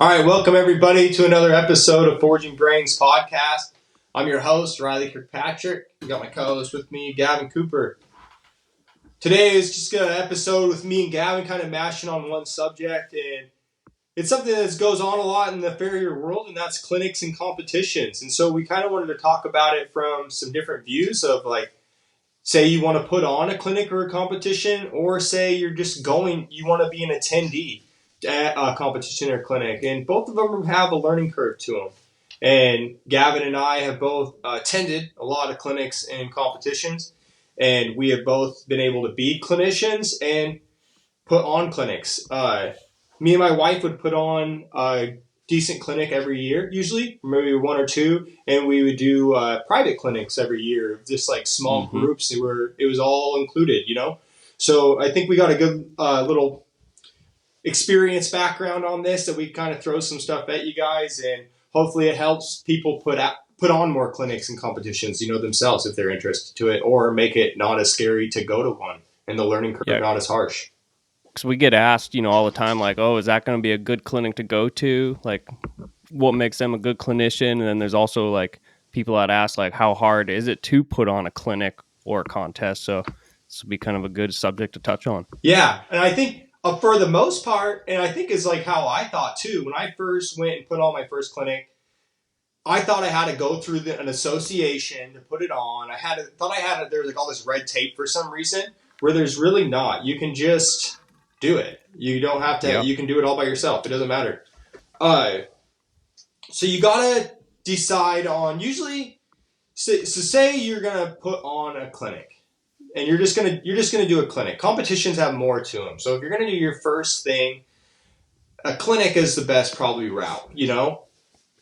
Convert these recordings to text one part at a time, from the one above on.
All right, welcome everybody to another episode of Forging Brains podcast. I'm your host, Riley Kirkpatrick. I got my co-host with me, Gavin Cooper. Today is just an episode with me and Gavin kind of mashing on one subject, and it's something that goes on a lot in the farrier world, and that's clinics and competitions. And so we kind of wanted to talk about it from some different views of like, say you want to put on a clinic or a competition, or say you're just you want to be an attendee at a competition or clinic, and both of them have a learning curve to them. And Gavin and I have both attended a lot of clinics and competitions, and we have both been able to be clinicians and put on clinics. Me and my wife would put on a decent clinic every year, usually, maybe one or two, and we would do private clinics every year, just like small groups. It was all included, you know? So I think we got a good little experience background on this that we kind of throw some stuff at you guys, and hopefully it helps people put on more clinics and competitions, themselves if they're interested to it, or make it not as scary to go to one and the learning curve not as harsh. Because we get asked, all the time, like, oh, is that going to be a good clinic to go to? Like, what makes them a good clinician? And then there's also like people that ask, like, how hard is it to put on a clinic or a contest? So this will be kind of a good subject to touch on. Yeah, and I think for the most part, and I think is like how I thought too, when I first went and put on my first clinic, I thought I had to go through an association to put it on. There was like all this red tape for some reason, where there's really not. You can just do it. You don't have to. You can do it all by yourself. It doesn't matter. So you gotta decide on usually. So say you're gonna put on a clinic, and you're just gonna do a clinic. Competitions have more to them. So if you're gonna do your first thing, a clinic is the best probably route.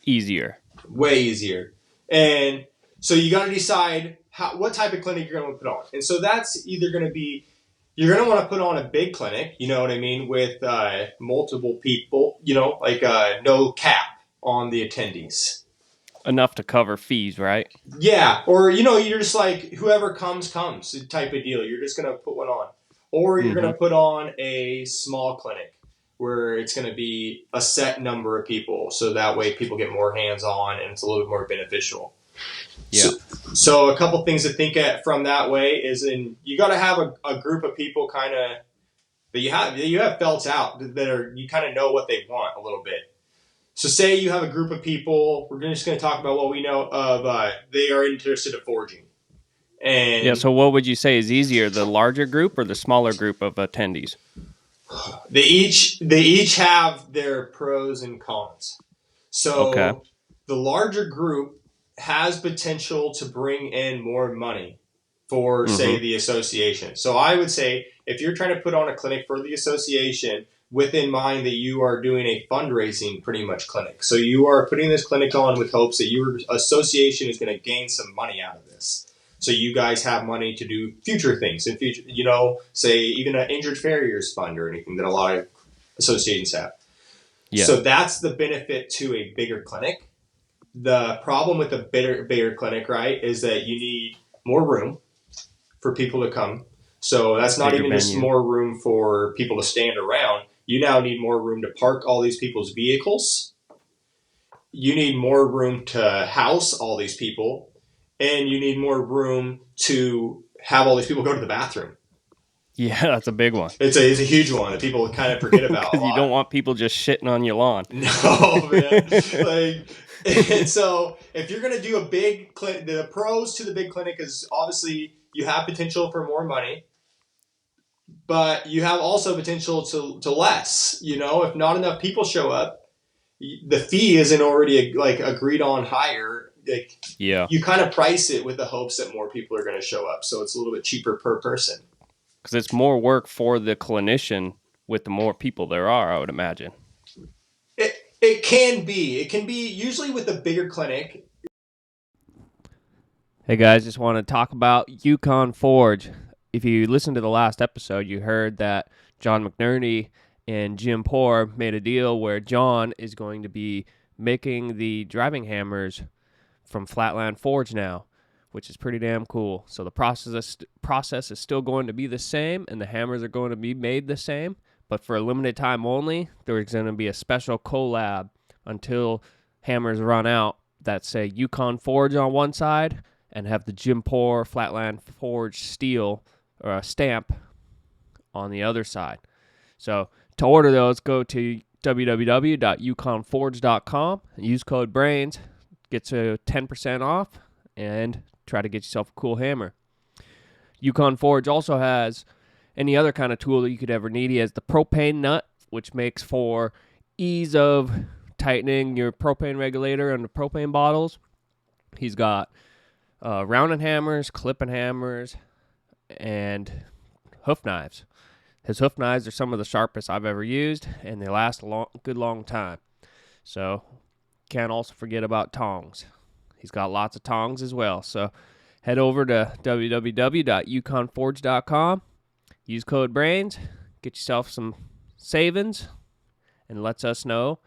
Easier. Way easier. And so you got to decide what type of clinic you're going to put on. And so that's either going to be, you're going to want to put on a big clinic, with multiple people, no cap on the attendees. Enough to cover fees, right? Yeah. Or, you're just like, whoever comes type of deal. You're just going to put one on. Or you're going to put on a small clinic, where it's going to be a set number of people, so that way people get more hands-on and it's a little bit more beneficial. Yeah. So a couple things to think at from that way is, you got to have a group of people kind of that you have felt out that you kind of know what they want a little bit. So say you have a group of people, we're just going to talk about what we know of. They are interested in forging. And so what would you say is easier, the larger group or the smaller group of attendees? They each have their pros and cons. So The larger group has potential to bring in more money for, say, the association. So I would say if you're trying to put on a clinic for the association, with in mind that you are doing a fundraising pretty much clinic. So you are putting this clinic on with hopes that your association is going to gain some money out of this. So you guys have money to do future things in future, say even an injured farriers fund or anything that a lot of associations have. Yeah. So that's the benefit to a bigger clinic. The problem with a bigger clinic, right, is that you need more room for people to come. So that's not even just more room for people to stand around. You now need more room to park all these people's vehicles. You need more room to house all these people. And you need more room to have all these people go to the bathroom. Yeah, that's a big one. It's a huge one that people kind of forget about. Because you don't want people just shitting on your lawn. No, man. And so if you're going to do a big clinic, the pros to the big clinic is obviously you have potential for more money, but you have also potential to less. If not enough people show up, the fee isn't already agreed on higher. You kind of price it with the hopes that more people are going to show up, so it's a little bit cheaper per person. Because it's more work for the clinician with the more people there are, I would imagine. It can be. It can be usually with a bigger clinic. Hey guys, just want to talk about Yukon Forge. If you listened to the last episode, you heard that John McNerney and Jim Poor made a deal where John is going to be making the driving hammers from Flatland Forge now, which is pretty damn cool. So the process is still going to be the same, and the hammers are going to be made the same, But for a limited time only, there's going to be a special collab until hammers run out that say Yukon Forge on one side and have the Jim Poor Flatland Forge steel or a stamp on the other side. So to order those, go to www.yukonforge.com and use code BRAINS. Get you 10% off and try to get yourself a cool hammer. Yukon Forge also has any other kind of tool that you could ever need. He has the propane nut, which makes for ease of tightening your propane regulator and the propane bottles. He's got rounding hammers, clipping hammers, and hoof knives. His hoof knives are some of the sharpest I've ever used, and they last a good long time. So can't also forget about tongs. He's got lots of tongs as well. So head over to www.yukonforge.com. Use code BRAINS. Get yourself some savings, and lets us know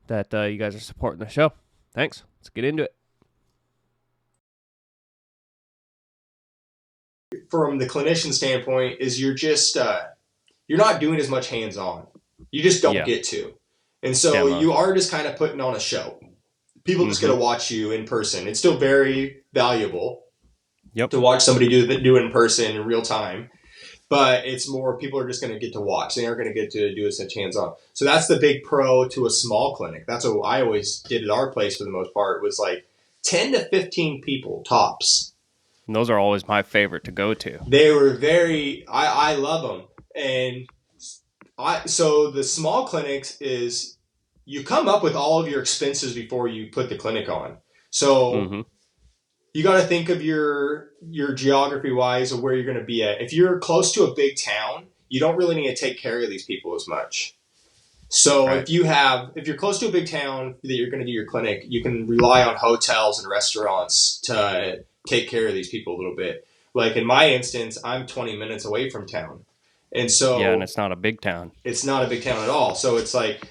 that you guys are supporting the show. Thanks. Let's get into it. From the clinician standpoint, is you're just you're not doing as much hands-on. You just don't get to. And so you are just kind of putting on a show. People just get to watch you in person. It's still very valuable to watch somebody do it in person in real time. But it's more people are just going to get to watch. They aren't going to get to do it such hands-on. So that's the big pro to a small clinic. That's what I always did at our place for the most part, was like 10 to 15 people tops. And those are always my favorite to go to. They were I love them. And so the small clinics is you come up with all of your expenses before you put the clinic on. So you got to think of your geography wise of where you're going to be at. If you're close to a big town, you don't really need to take care of these people as much. So if you're close to a big town that you're going to do your clinic, you can rely on hotels and restaurants to take care of these people a little bit. Like in my instance, I'm 20 minutes away from town. And so and it's not a big town. It's not a big town at all. So it's like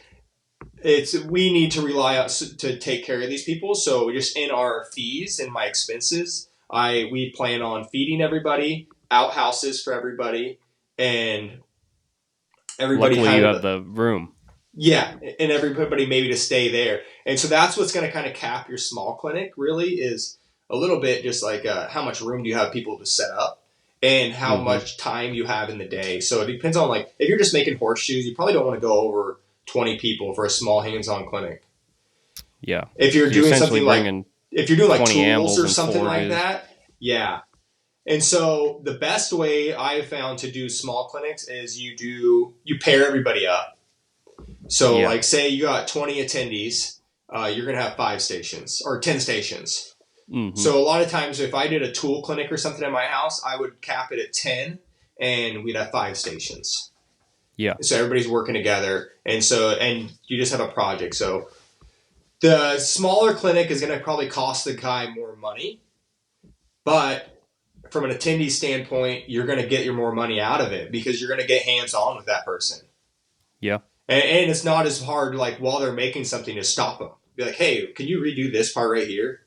we need to rely on to take care of these people. So just in our fees and my expenses, we plan on feeding everybody, outhouses for everybody, and everybody. Luckily, you have the room. Yeah, and everybody maybe to stay there. And so that's what's going to kind of cap your small clinic. Really, is a little bit just like how much room do you have people to set up. And how much time you have in the day. So it depends on, like, if you're just making horseshoes, you probably don't want to go over 20 people for a small hands-on clinic. Yeah. If you're doing something like, tools or something like that, yeah. And so the best way I have found to do small clinics is you pair everybody up. So like say you got 20 attendees, you're going to have 5 stations or 10 stations. So a lot of times if I did a tool clinic or something at my house, I would cap it at 10 and we'd have 5 stations. Yeah. So everybody's working together. And you just have a project. So the smaller clinic is going to probably cost the guy more money, but from an attendee standpoint, you're going to get your more money out of it because you're going to get hands on with that person. Yeah. And it's not as hard, like while they're making something, to stop them. Be like, hey, can you redo this part right here?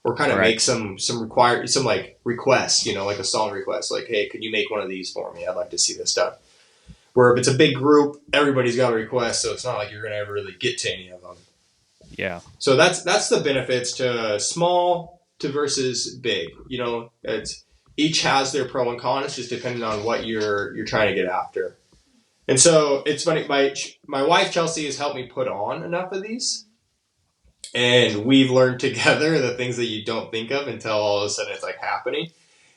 Or kind of make some like requests, like a song request. Like, hey, could you make one of these for me? I'd like to see this stuff. Where if it's a big group, everybody's got a request, so it's not like you're going to ever really get to any of them. Yeah. So that's the benefits to small to versus big. Each has their pro and cons, just depending on what you're trying to get after. And so it's funny. My wife Chelsea has helped me put on enough of these. And we've learned together the things that you don't think of until all of a sudden it's like happening.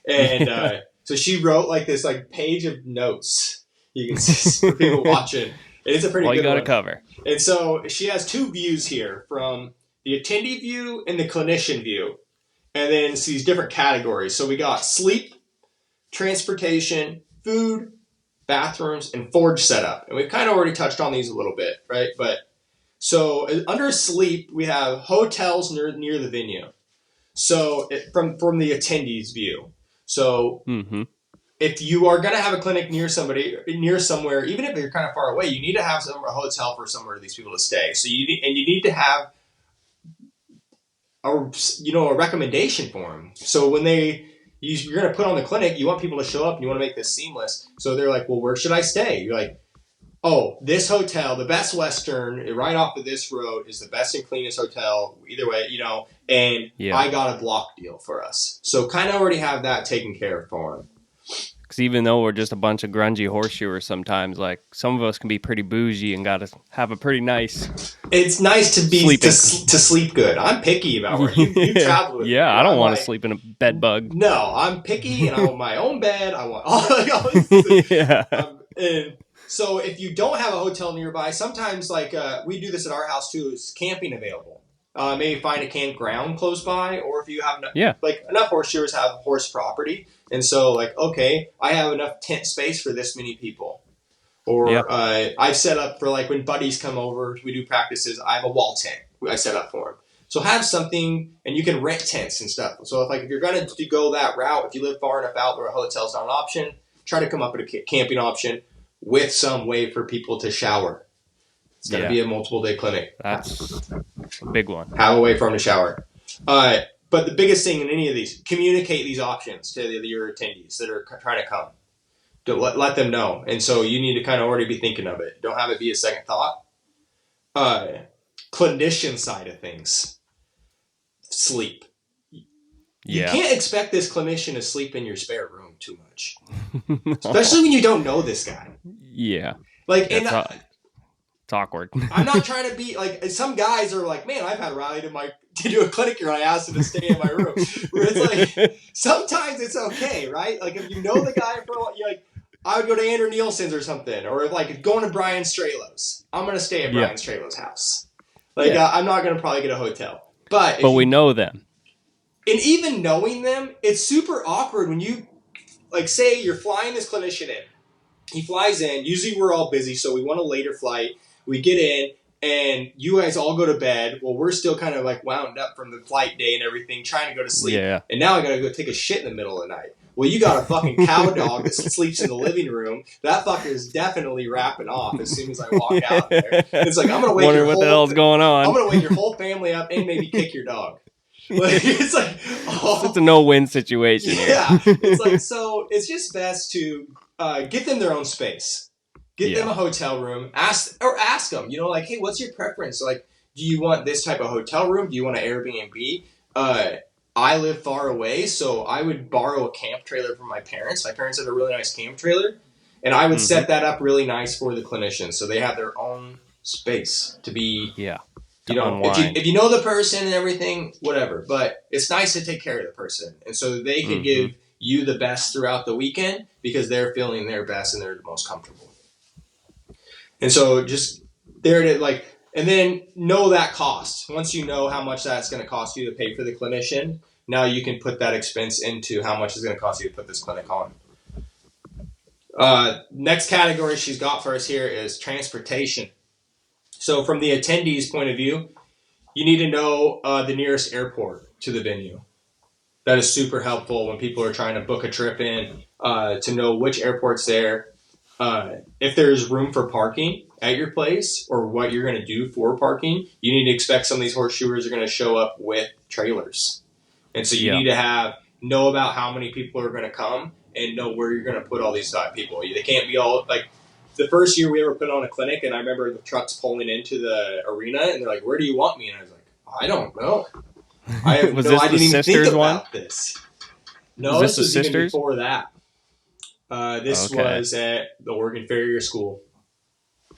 And so she wrote like this like page of notes. You can see for people watching. It's a pretty good one. All you got to cover. And so she has 2 views here, from the attendee view and the clinician view. And then it's these different categories. So we got sleep, transportation, food, bathrooms, and forge setup. And we've kind of already touched on these a little bit, right? So under sleep, we have hotels near the venue. So from the attendees view. So if you are going to have a clinic near somewhere, even if you're kind of far away, you need to have a hotel for somewhere for these people to stay. So you need to have a recommendation for them. So when you're going to put on the clinic, you want people to show up and you want to make this seamless. So they're like, well, where should I stay? You're like, oh, this hotel, the Best Western, right off of this road, is the best and cleanest hotel. Either way, and I got a block deal for us. So kind of already have that taken care of for him. Because even though we're just a bunch of grungy horseshoers sometimes, like, some of us can be pretty bougie and got to have a pretty nice... It's nice to be to sleep good. I'm picky about where you travel with me. I don't want to sleep in a bed bug. No, I'm picky, and I want my own bed. I want and so if you don't have a hotel nearby, sometimes we do this at our house too, is camping available. Maybe find a campground close by, or if you have enough horseshoers have horse property, and so okay, I have enough tent space for this many people, or I've set up for when buddies come over, we do practices. I have a wall tent I set up for them. So have something, and you can rent tents and stuff. So if you're going to go that route, if you live far enough out where a hotel's not an option, try to come up with a camping option with some way for people to shower. It's going to be a multiple day clinic. That's a big one. Have a way for them to shower. But the biggest thing in any of these, communicate these options to your attendees that are trying to come. Don't let them know. And so you need to kind of already be thinking of it. Don't have it be a second thought. Clinician side of things. Sleep. You can't expect this clinician to sleep in your spare room too much. Especially when you don't know this guy. Yeah. It's awkward. I'm not trying to be some guys are man, I've had Riley to do a clinic here and I asked him to stay in my room. Where it's sometimes it's okay, right? If you know the guy for a while, I would go to Andrew Nielsen's or something, or if going to Brian Strelow's, I'm going to stay at Brian Strelow's house. I'm not going to probably get a hotel. But we know them. And even knowing them, it's super awkward when you, say you're flying this clinician in. He flies in. Usually we're all busy, so we want a later flight. We get in, and you guys all go to bed. Well, we're still kind of wound up from the flight day and everything, trying to go to sleep. Yeah. And now I got to go take a shit in the middle of the night. Well, you got a fucking cow dog that sleeps in the living room. That fucker is definitely wrapping off as soon as I walk out there. It's I'm going to wake what the hell's going on. I'm going to wake your whole family up and maybe kick your dog. It's it's a no-win situation here. Yeah. It's so it's just best to get them their own space. Get them a hotel room. Ask them, hey, what's your preference? Do you want this type of hotel room? Do you want an Airbnb? I live far away, so I would borrow a camp trailer from my parents. My parents have a really nice camp trailer, and I would set that up really nice for the clinicians, so they have their own space to be. Yeah. If you know the person and everything, whatever. But it's nice to take care of the person, and so they can give you the best throughout the weekend because they're feeling their best and they're the most comfortable. And so just there to and then know that cost. Once you know how much that's going to cost you to pay for the clinician, now you can put that expense into how much it's going to cost you to put this clinic on. Next category she's got for us here is transportation. So from the attendees' point of view, you need to know the nearest airport to the venue. That is super helpful when people are trying to book a trip in, to know which airport's there. If there's room for parking at your place or what you're going to do for parking, you need to expect some of these horseshoers are going to show up with trailers. And so you need to know about how many people are going to come and know where you're going to put all these people. They can't be all the first year we ever put on a clinic, and I remember the trucks pulling into the arena, and they're like, "Where do you want me?" And I was like, "I don't know. I have was this I the didn't even sisters think one? about this." No, this was even before that. This was at the Oregon Farrier School.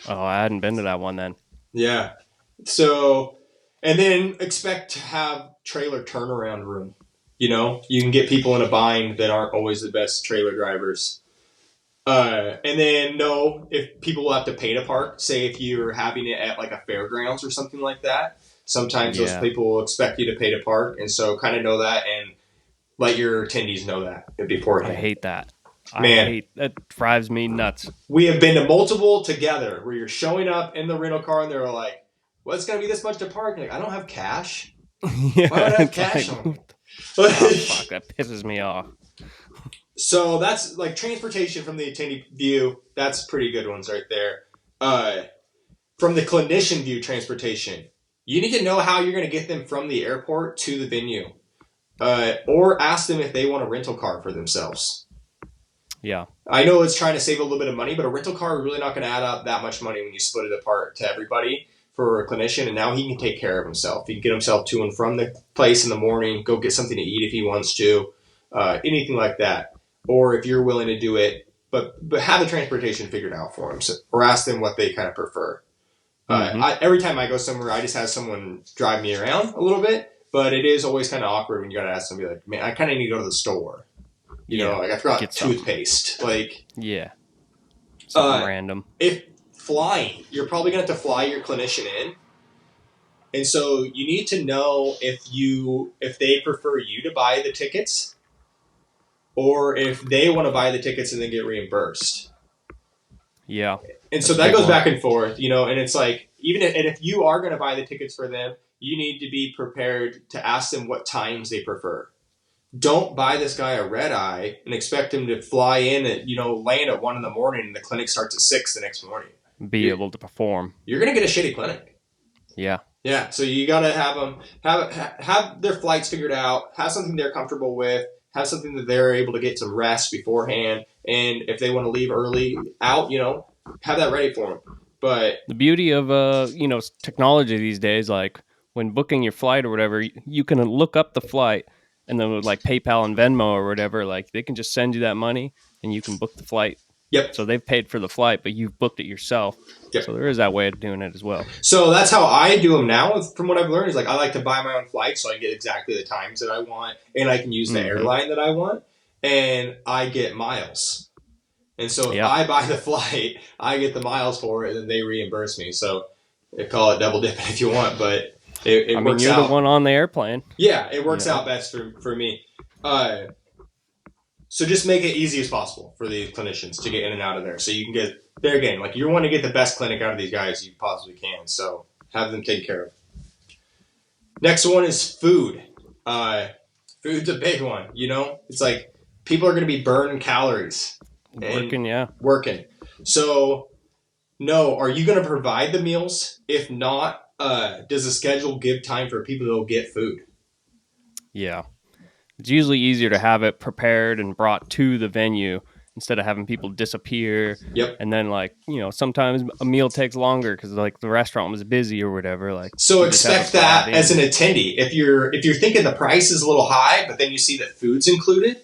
Oh, I hadn't been to that one then. Yeah. So, and then expect to have trailer turnaround room. You can get people in a bind that aren't always the best trailer drivers. And then know if people will have to pay to park. Say if you're having it at a fairgrounds or something like that. Sometimes those people will expect you to pay to park. And so kind of know that and let your attendees know that beforehand. I hate that. Man, that drives me nuts. We have been to multiple together where you're showing up in the rental car and they're like, well, it's going to be this much to park. I don't have cash. Why would I have cash on me? Oh, fuck, that pisses me off. So that's transportation from the attendee view. That's pretty good ones right there. From the clinician view, transportation. You need to know how you're going to get them from the airport to the venue. Or ask them if they want a rental car for themselves. Yeah. I know it's trying to save a little bit of money, but a rental car is really not going to add up that much money when you split it apart to everybody for a clinician. And now he can take care of himself. He can get himself to and from the place in the morning, go get something to eat if he wants to, anything like that. Or if you're willing to do it, but have the transportation figured out for him, or ask them what they kind of prefer. Every time I go somewhere, I just have someone drive me around a little bit, but it is always kind of awkward when you got to ask somebody like, man, I kind of need to go to the store. You know, like I forgot toothpaste. Like, something random. If flying, you're probably going to have to fly your clinician in. And so you need to know if they prefer you to buy the tickets or if they want to buy the tickets and then get reimbursed. Yeah. And so that goes back and forth, you know, and it's like, if you are going to buy the tickets for them, you need to be prepared to ask them what times they prefer. Don't buy this guy a red eye and expect him to fly in at, land at 1 a.m. and the clinic starts at 6 the next morning. Be able to perform. You're going to get a shitty clinic. Yeah. Yeah. So you got to have them have their flights figured out, have something they're comfortable with, have something that they're able to get some rest beforehand. And if they want to leave early out, have that ready for them. But the beauty of, technology these days, like when booking your flight or whatever, you can look up the flight. And then with like PayPal and Venmo or whatever, like they can just send you that money and you can book the flight. Yep. So they've paid for the flight, but you've booked it yourself. Yep. So there is that way of doing it as well. So that's how I do them now. From what I've learned is like I like to buy my own flights so I get exactly the times that I want and I can use the airline that I want and I get miles. And so if I buy the flight, I get the miles for it and then they reimburse me. So they call it double dipping if you want, but it works out. You're the one on the airplane. Yeah, it works out best for me. So just make it easy as possible for the clinicians to get in and out of there. So you can get there again. Like you want to get the best clinic out of these guys you possibly can. So have them taken care of. Next one is food. Food's a big one. It's like people are going to be burning calories. Working. So are you going to provide the meals? If not, does the schedule give time for people to go get food? Yeah. It's usually easier to have it prepared and brought to the venue instead of having people disappear. Yep. And then sometimes a meal takes longer because the restaurant was busy or whatever. So expect that as an attendee. If you're thinking the price is a little high, but then you see that food's included.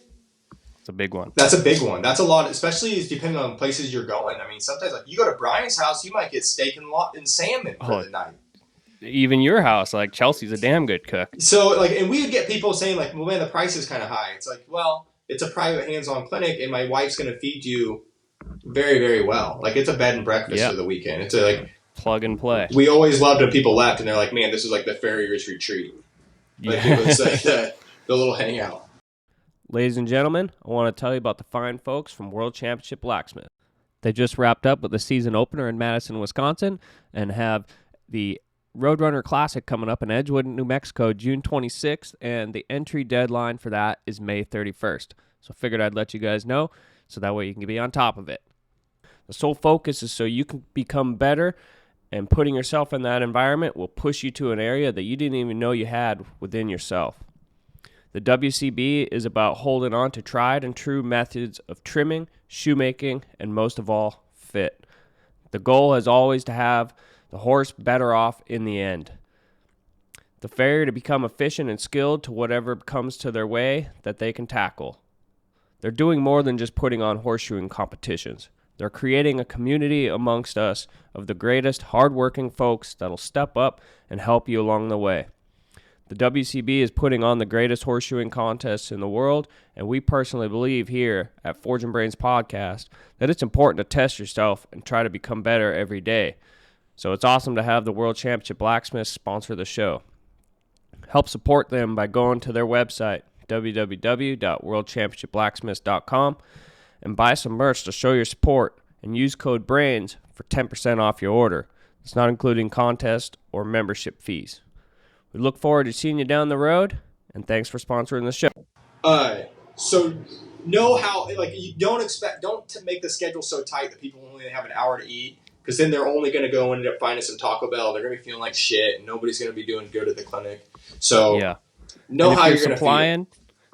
It's a big one. That's a big one. That's a lot, especially depending on places you're going. I mean, sometimes you go to Brian's house, you might get steak and salmon for the night. Even your house, like Chelsea's a damn good cook. So and we would get people saying well, man, the price is kind of high. It's like, well, it's a private hands-on clinic and my wife's going to feed you very, very well. Like it's a bed and breakfast for the weekend. It's plug and play. We always loved when people left and they're like, man, this is like the farrier's retreat. It was like the little hangout. Ladies and gentlemen, I want to tell you about the fine folks from World Championship Blacksmith. They just wrapped up with the season opener in Madison, Wisconsin, and have the Roadrunner Classic coming up in Edgewood, New Mexico, June 26th, and the entry deadline for that is May 31st. So I figured I'd let you guys know, so that way you can be on top of it. The sole focus is so you can become better, and putting yourself in that environment will push you to an area that you didn't even know you had within yourself. The WCB is about holding on to tried and true methods of trimming, shoemaking, and most of all, fit. The goal is always to have the horse better off in the end. The farrier to become efficient and skilled to whatever comes to their way that they can tackle. They're doing more than just putting on horseshoeing competitions. They're creating a community amongst us of the greatest hardworking folks that'll step up and help you along the way. The WCB is putting on the greatest horseshoeing contests in the world, and we personally believe here at Forging Brains Podcast that it's important to test yourself and try to become better every day. So it's awesome to have the World Championship Blacksmiths sponsor the show. Help support them by going to their website, www.worldchampionshipblacksmiths.com, and buy some merch to show your support and use code BRAINS for 10% off your order. It's not including contest or membership fees. We look forward to seeing you down the road, and thanks for sponsoring the show. So know how, you don't make the schedule so tight that people only have an hour to eat. Because then they're only going to go and end up finding some Taco Bell. They're going to be feeling like shit, and nobody's going to be doing good at the clinic. So know how you're going to feed.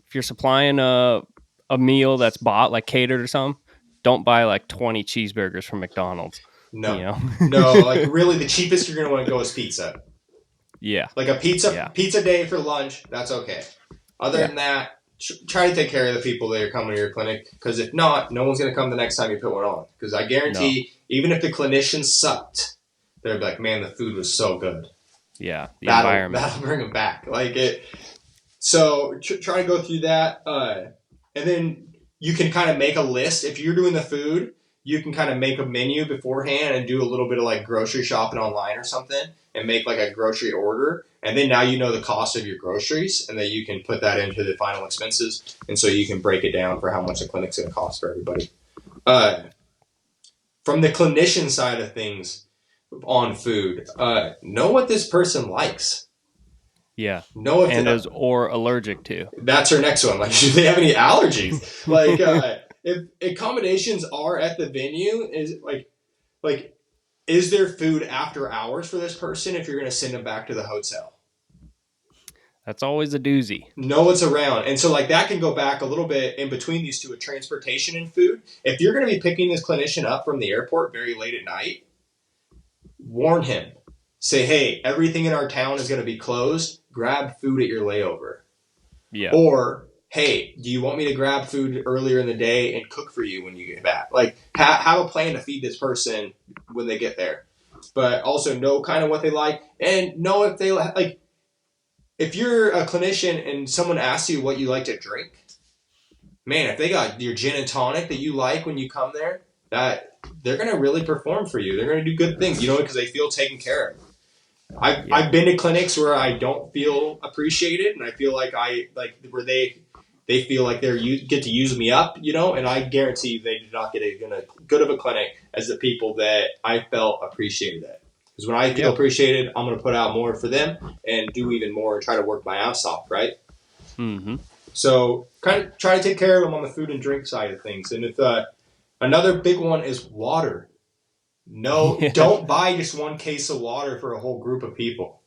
If you're supplying a meal that's bought, like catered or something, don't buy like 20 cheeseburgers from McDonald's. No, You know? no, like really, the cheapest you're gonna want to go is pizza. Yeah. Like a pizza day for lunch, that's okay. Other than that, try to take care of the people that are coming to your clinic, because if not, no one's gonna come the next time you put one on. Because I guarantee, even if the clinician sucked, they'd be like, "Man, the food was so good." Yeah, the environment. environment. That'll bring them back. Like it. So try to go through that, and then you can kind of make a list. If you're doing the food, you can kind of make a menu beforehand and do a little bit of like grocery shopping online or something, and make like a grocery order. And then now you know the cost of your groceries, and then you can put that into the final expenses, and so you can break it down for how much the clinic's going to cost for everybody. From the clinician side of things on food, know what this person likes. Yeah. Know if and is or allergic to. That's our next one. Like, do they have any allergies? Like, if accommodations are at the venue, is like, is there food after hours for this person if you're going to send them back to the hotel? That's always a doozy. Know what's around. And so, like, that can go back a little bit in between these two, of transportation and food. If you're going to be picking this clinician up from the airport very late at night, warn him. Say, hey, everything in our town is going to be closed. Grab food at your layover. Yeah. Or, hey, do you want me to grab food earlier in the day and cook for you when you get back? Like, have a plan to feed this person when they get there. But also know kind of what they like, and know if they like. If you're a clinician and someone asks you what you like to drink, man, if they got your gin and tonic that you like when you come there, that they're going to really perform for you. They're going to do good things, because they feel taken care of. I've been to clinics where I don't feel appreciated, and I feel like where they feel like get to use me up, and I guarantee they did not get as good of a clinic as the people that I felt appreciated at. Because when I feel appreciated, I'm going to put out more for them and do even more and try to work my ass off, right? Mm-hmm. So kind of try to take care of them on the food and drink side of things. And if another big one is water. No, don't buy just one case of water for a whole group of people.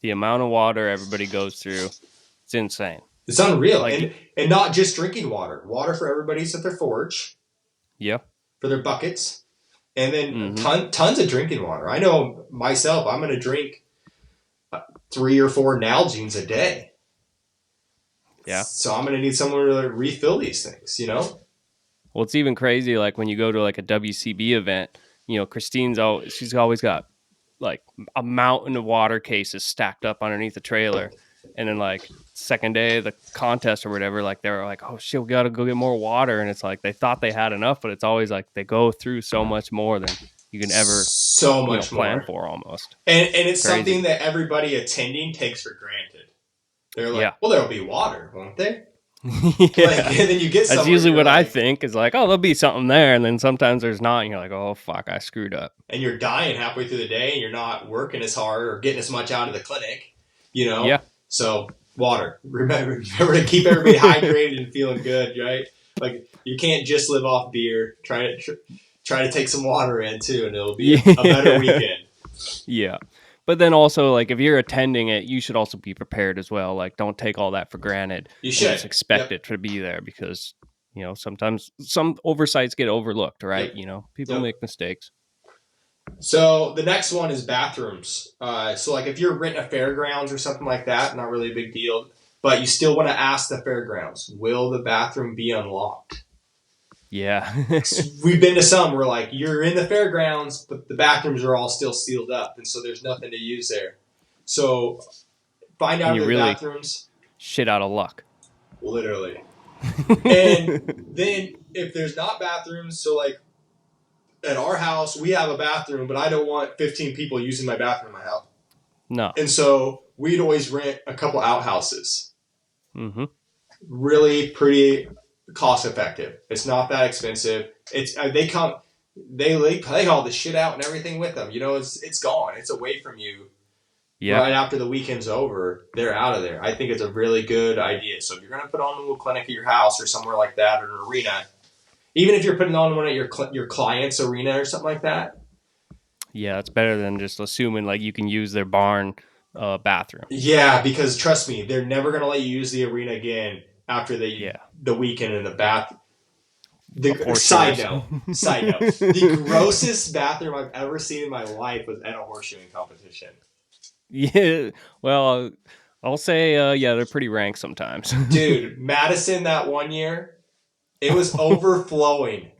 The amount of water everybody goes through, it's insane. It's unreal. And not just drinking water. Water for everybody's at their forge. Yeah. For their buckets. And then tons of drinking water. I know myself, I'm going to drink 3 or 4 Nalgene's a day. Yeah. So I'm going to need someone to refill these things, Well, it's even crazy, like when you go to like a WCB event, she's always got like a mountain of water cases stacked up underneath the trailer. And then like second day of the contest or whatever, like they're like, oh shit, we got to go get more water. And it's like they thought they had enough, but it's always like they go through so much more than you can ever plan for almost. And it's crazy. Something that everybody attending takes for granted. They're like, well, there'll be water, won't there? Yeah. And then you get that's usually what I think is like, oh, there'll be something there. And then sometimes there's not. And you're like, oh, fuck, I screwed up. And you're dying halfway through the day and you're not working as hard or getting as much out of the clinic, Yeah. So water. Remember to keep everybody hydrated and feeling good, right? Like you can't just live off beer. Try to take some water in too, and it'll be a better weekend. Yeah. But then also, like, if you're attending it, you should also be prepared as well. Like, don't take all that for granted. You should. Just expect it to be there because, sometimes some oversights get overlooked, right? Yep. People make mistakes. So the next one is bathrooms. So, like, if you're renting a fairgrounds or something like that, not really a big deal. But you still want to ask the fairgrounds, will the bathroom be unlocked? Yeah. We've been to some where, like, you're in the fairgrounds, but the bathrooms are all still sealed up, and so there's nothing to use there. So find out if the bathrooms. Shit out of luck. Literally. And then if there's not bathrooms, so, like, at our house, we have a bathroom, but I don't want 15 people using my bathroom in my house. No. And so we'd always rent a couple outhouses. Mm-hmm. Really pretty cost effective. It's not that expensive. They take all the shit out and everything with them. It's gone. It's away from you. Yeah. Right after the weekend's over, they're out of there. I think it's a really good idea. So if you're going to put on a little clinic at your house or somewhere like that, or an arena, even if you're putting on one at your client's arena or something like that. Yeah, it's better than just assuming like you can use their barn bathroom. Yeah, because trust me, they're never going to let you use the arena again after the weekend in the bath. Side note, the grossest bathroom I've ever seen in my life was at a horseshoeing competition. Yeah, well, I'll say, they're pretty rank sometimes. Dude, Madison that one year, it was overflowing.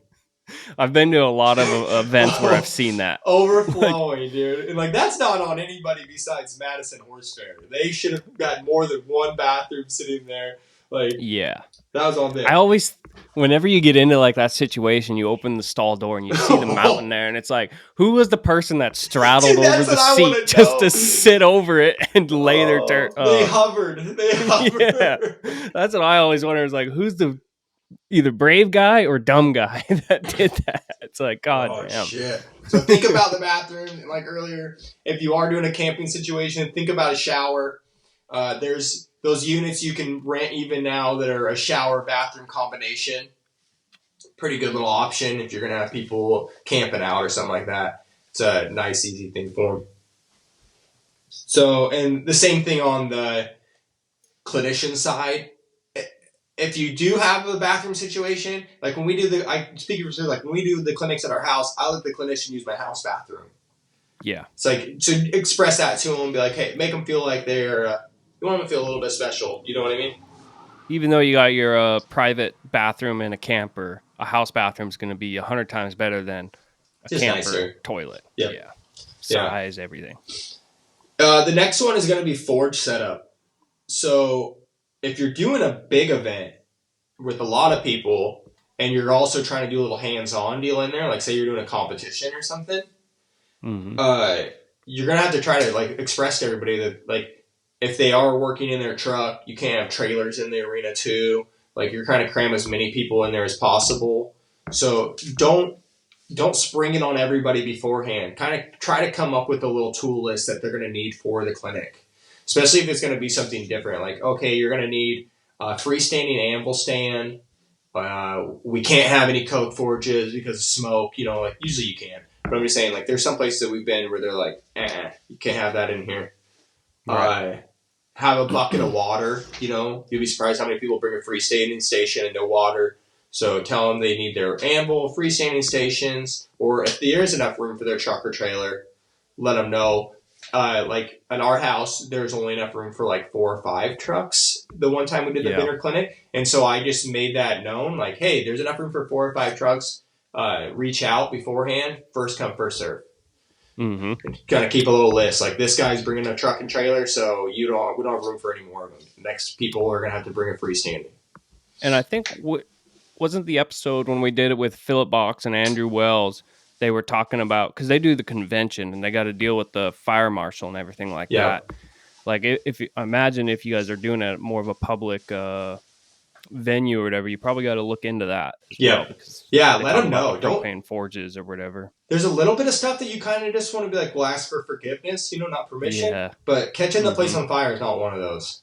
I've been to a lot of events where I've seen that. Overflowing, dude. And that's not on anybody besides Madison Horse Fair. They should have got more than one bathroom sitting there. Yeah. That was on them. I always, whenever you get into that situation, you open the stall door and you see the mountain there, and it's like, who was the person that straddled over the seat just to sit over it and lay their turn? They hovered. Yeah, that's what I always wonder. Is who's the either brave guy or dumb guy that did that? It's like, God damn. Shit. So think about the bathroom. Like earlier, if you are doing a camping situation, think about a shower. There's those units you can rent even now that are a shower bathroom combination. Pretty good little option if you're going to have people camping out or something like that. It's a nice, easy thing for them. So, and the same thing on the clinician side. If you do have a bathroom situation, like when we do when we do the clinics at our house, I let the clinician use my house bathroom. Yeah. It's like, to express that to them and be like, hey, make them feel like they're, you want them to feel a little bit special. You know what I mean? Even though you got your private bathroom in a camper, a house bathroom is going to be 100 times better than a just camper nicer toilet. Yep. Yeah. Size, everything. The next one is going to be forge setup. So if you're doing a big event with a lot of people and you're also trying to do a little hands-on deal in there, like say you're doing a competition or something, you're going to have to try to express to everybody that if they are working in their truck, you can't have trailers in the arena too. You're trying to cram as many people in there as possible. So don't spring it on everybody beforehand. Kind of try to come up with a little tool list that they're going to need for the clinic. Especially if it's going to be something different. Like, okay, you're going to need a freestanding anvil stand. We can't have any coke forges because of smoke. Usually you can. But I'm just saying, there's some places that we've been where they're like, you can't have that in here. Right. Have a bucket of water. You'll be surprised how many people bring a freestanding station and no water. So tell them they need their anvil, freestanding stations, or if there is enough room for their truck or trailer, let them know. At our house, there's only enough room for 4 or 5 trucks the one time we did the winter clinic. And so I just made that known, hey, there's enough room for 4 or 5 trucks. Reach out beforehand, first come, first serve. Mm-hmm. Kind of keep a little list. This guy's bringing a truck and trailer, so we don't have room for any more of them. Next people are going to have to bring a freestanding. And I think wasn't the episode when we did it with Philip Box and Andrew Wells, they were talking about, because they do the convention and they got to deal with the fire marshal and everything like that. If imagine if you guys are doing it at more of a public venue or whatever, you probably got to look into that as well. Let them know. Don't propane forges or whatever. There's a little bit of stuff that you kind of just want to be we'll ask for forgiveness, not permission. Yeah. But catching the place on fire is not one of those.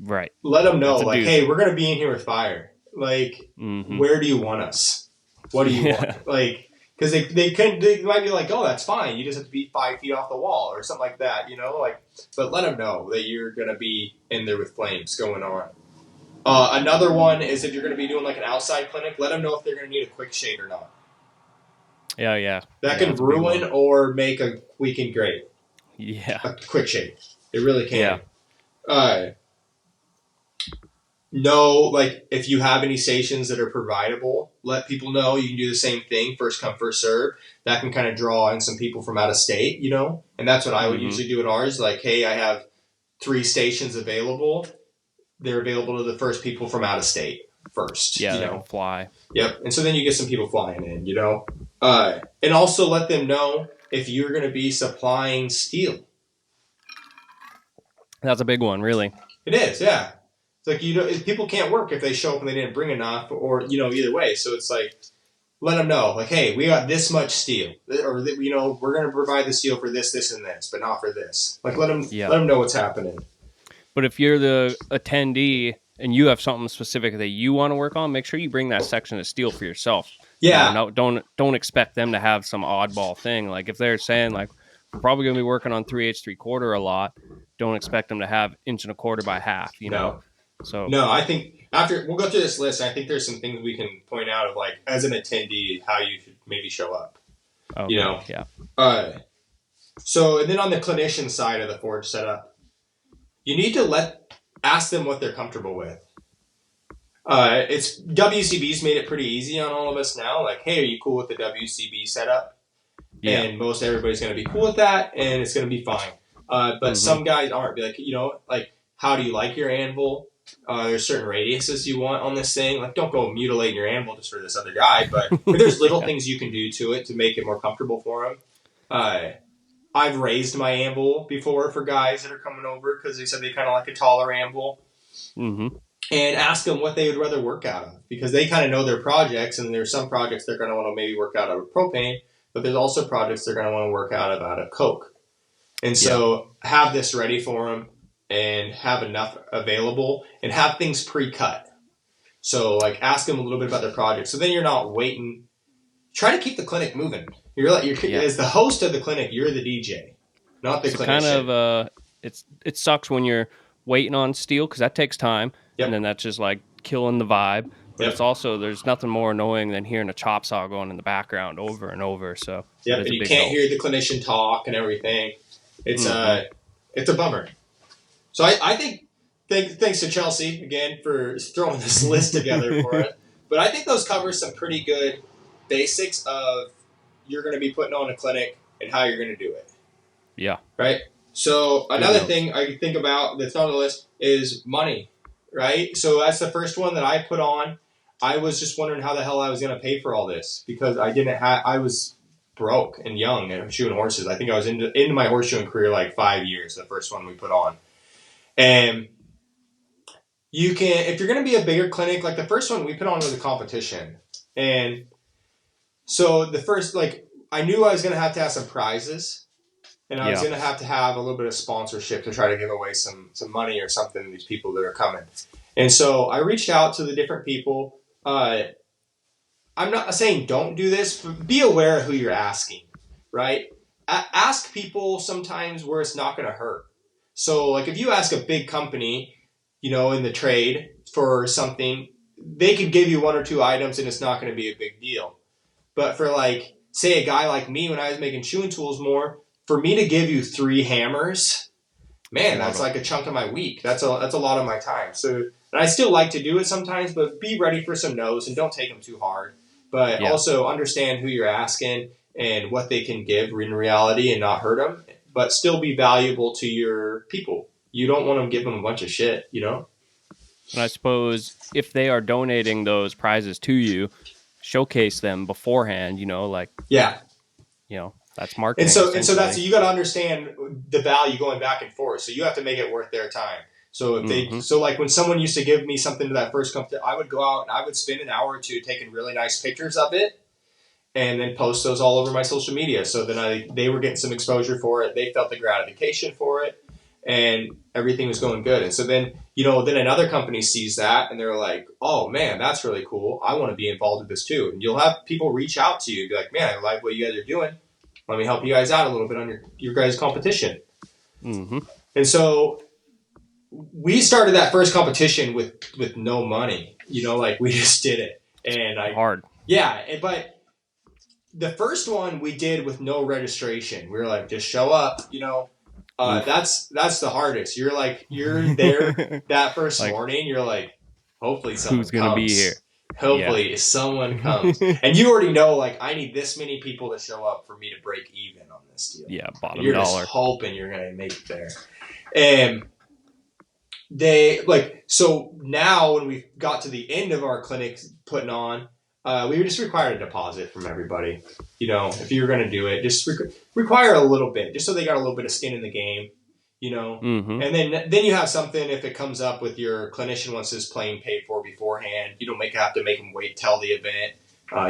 Right. Let them know, hey, we're going to be in here with fire. Where do you want us? What do you want? Because they might be oh, that's fine. You just have to be 5 feet off the wall or something like that, But let them know that you're going to be in there with flames going on. Another one is if you're going to be doing an outside clinic, let them know if they're going to need a quick shade or not. Yeah. That can ruin or make a weekend great. Yeah. A quick shade. It really can. Yeah. If you have any stations that are providable, let people know. You can do the same thing, first come, first serve. That can kind of draw in some people from out of state, And that's what I would usually do at ours. Hey, I have 3 stations available. They're available to the first people from out of state first. Yeah, they can fly. Yep. And so then you get some people flying in, And also let them know if you're going to be supplying steel. That's a big one, really. It is, yeah. It's people can't work if they show up and they didn't bring enough, or either way. So it's let them know, hey, we got this much steel, or we're going to provide the steel for this, this, and this, but not for this. Let them know what's happening. But if you're the attendee and you have something specific that you want to work on, make sure you bring that section of steel for yourself. Yeah. Don't expect them to have some oddball thing. If they're saying we're probably going to be working on 3/8 3/4 a lot, don't expect them to have 1 1/4 by half. No. So No, I think after we'll go through this list, I think there's some things we can point out of like as an attendee how you should maybe show up. okay, yeah, So and then on the clinician side of the Forge setup, you need to ask them what they're comfortable with. It's WCB's made it pretty easy on all of us now. Like, hey, are you cool with the WCB setup? yeah, And most everybody's going to be cool with that, and it's going to be fine. But some guys aren't. Be like, like, how do you like your anvil? There's certain radiuses you want on this thing. Like, don't go mutilating your anvil just for this other guy. But there's little things you can do to it to make it more comfortable for him. I've raised my anvil before for guys that are coming over because they said they kind of like a taller anvil. Mm-hmm. And ask them what they would rather work out of because they kind of know their projects, and there's some projects they're going to want to maybe work out of propane, but there's also projects they're going to want to work out of coke. And so have this ready for them and have enough available and have things pre-cut. So like ask them a little bit about their project. So then you're not waiting. Try to keep the clinic moving. You're as the host of the clinic, you're the DJ, not the clinician. Kind of it sucks when you're waiting on steel because that takes time, and then that's just like killing the vibe. But it's also there's nothing more annoying than hearing a chop saw going in the background over and over. So and you can't hear the clinician talk and everything. It's it's a bummer. So I think thanks to Chelsea again for throwing this list together for us. But I think those cover some pretty good basics of you're going to be putting on a clinic and how you're going to do it. Yeah. Right. So another thing I think about that's not on the list is money. Right. So that's the first one that I put on. I was just wondering how the hell I was going to pay for all this because I was broke and young and shoeing horses. I think I was into my horseshoeing career like 5 years, the first one we put on. And you can, if you're going to be a bigger clinic, like the first one we put on was a competition. And so the first, like, I knew I was going to have some prizes and I was going to have a little bit of sponsorship to try to give away some money or something to these people that are coming. And so I reached out to the different people. I'm not saying don't do this, but be aware of who you're asking, right? Ask people sometimes where it's not going to hurt. So, like, if you ask a big company, in the trade for something, they could give you 1 or 2 items and it's not going to be a big deal. But for, like, say a guy like me when I was making shoeing tools more, for me to give you 3 hammers, man, that's like a chunk of my week. That's a lot of my time. So, and I still like to do it sometimes, but be ready for some no's and don't take them too hard. But also understand who you're asking and what they can give in reality and not hurt them, but still be valuable to your people. You don't want to give them a bunch of shit, And I suppose if they are donating those prizes to you, showcase them beforehand, that's marketing. And so that's, you got to understand the value going back and forth. So you have to make it worth their time. So if so like when someone used to give me something to that first company, I would go out and I would spend an hour or two taking really nice pictures of it and then post those all over my social media. So then they were getting some exposure for it. They felt the gratification for it and everything was going good. And so then, then another company sees that and they're like, oh man, that's really cool. I want to be involved with this too. And you'll have people reach out to you and be like, man, I like what you guys are doing. Let me help you guys out a little bit on your guys' competition. Mm-hmm. And so we started that first competition with no money, we just did it. And hard. Yeah. But the first one we did with no registration. We were like, just show up, that's the hardest. You're there that first morning. You're like, hopefully someone who's going to be here. Hopefully someone comes. And you already know, I need this many people to show up for me to break even on this deal. Yeah, bottom you're dollar. Just hoping you're going to make it there. And so now when we got to the end of our clinic putting on, we just required a deposit from everybody. If you're going to do it, just require a little bit, just so they got a little bit of skin in the game. And then you have something if it comes up with your clinician wants his plane paid for beforehand. You don't have to make him wait till the event.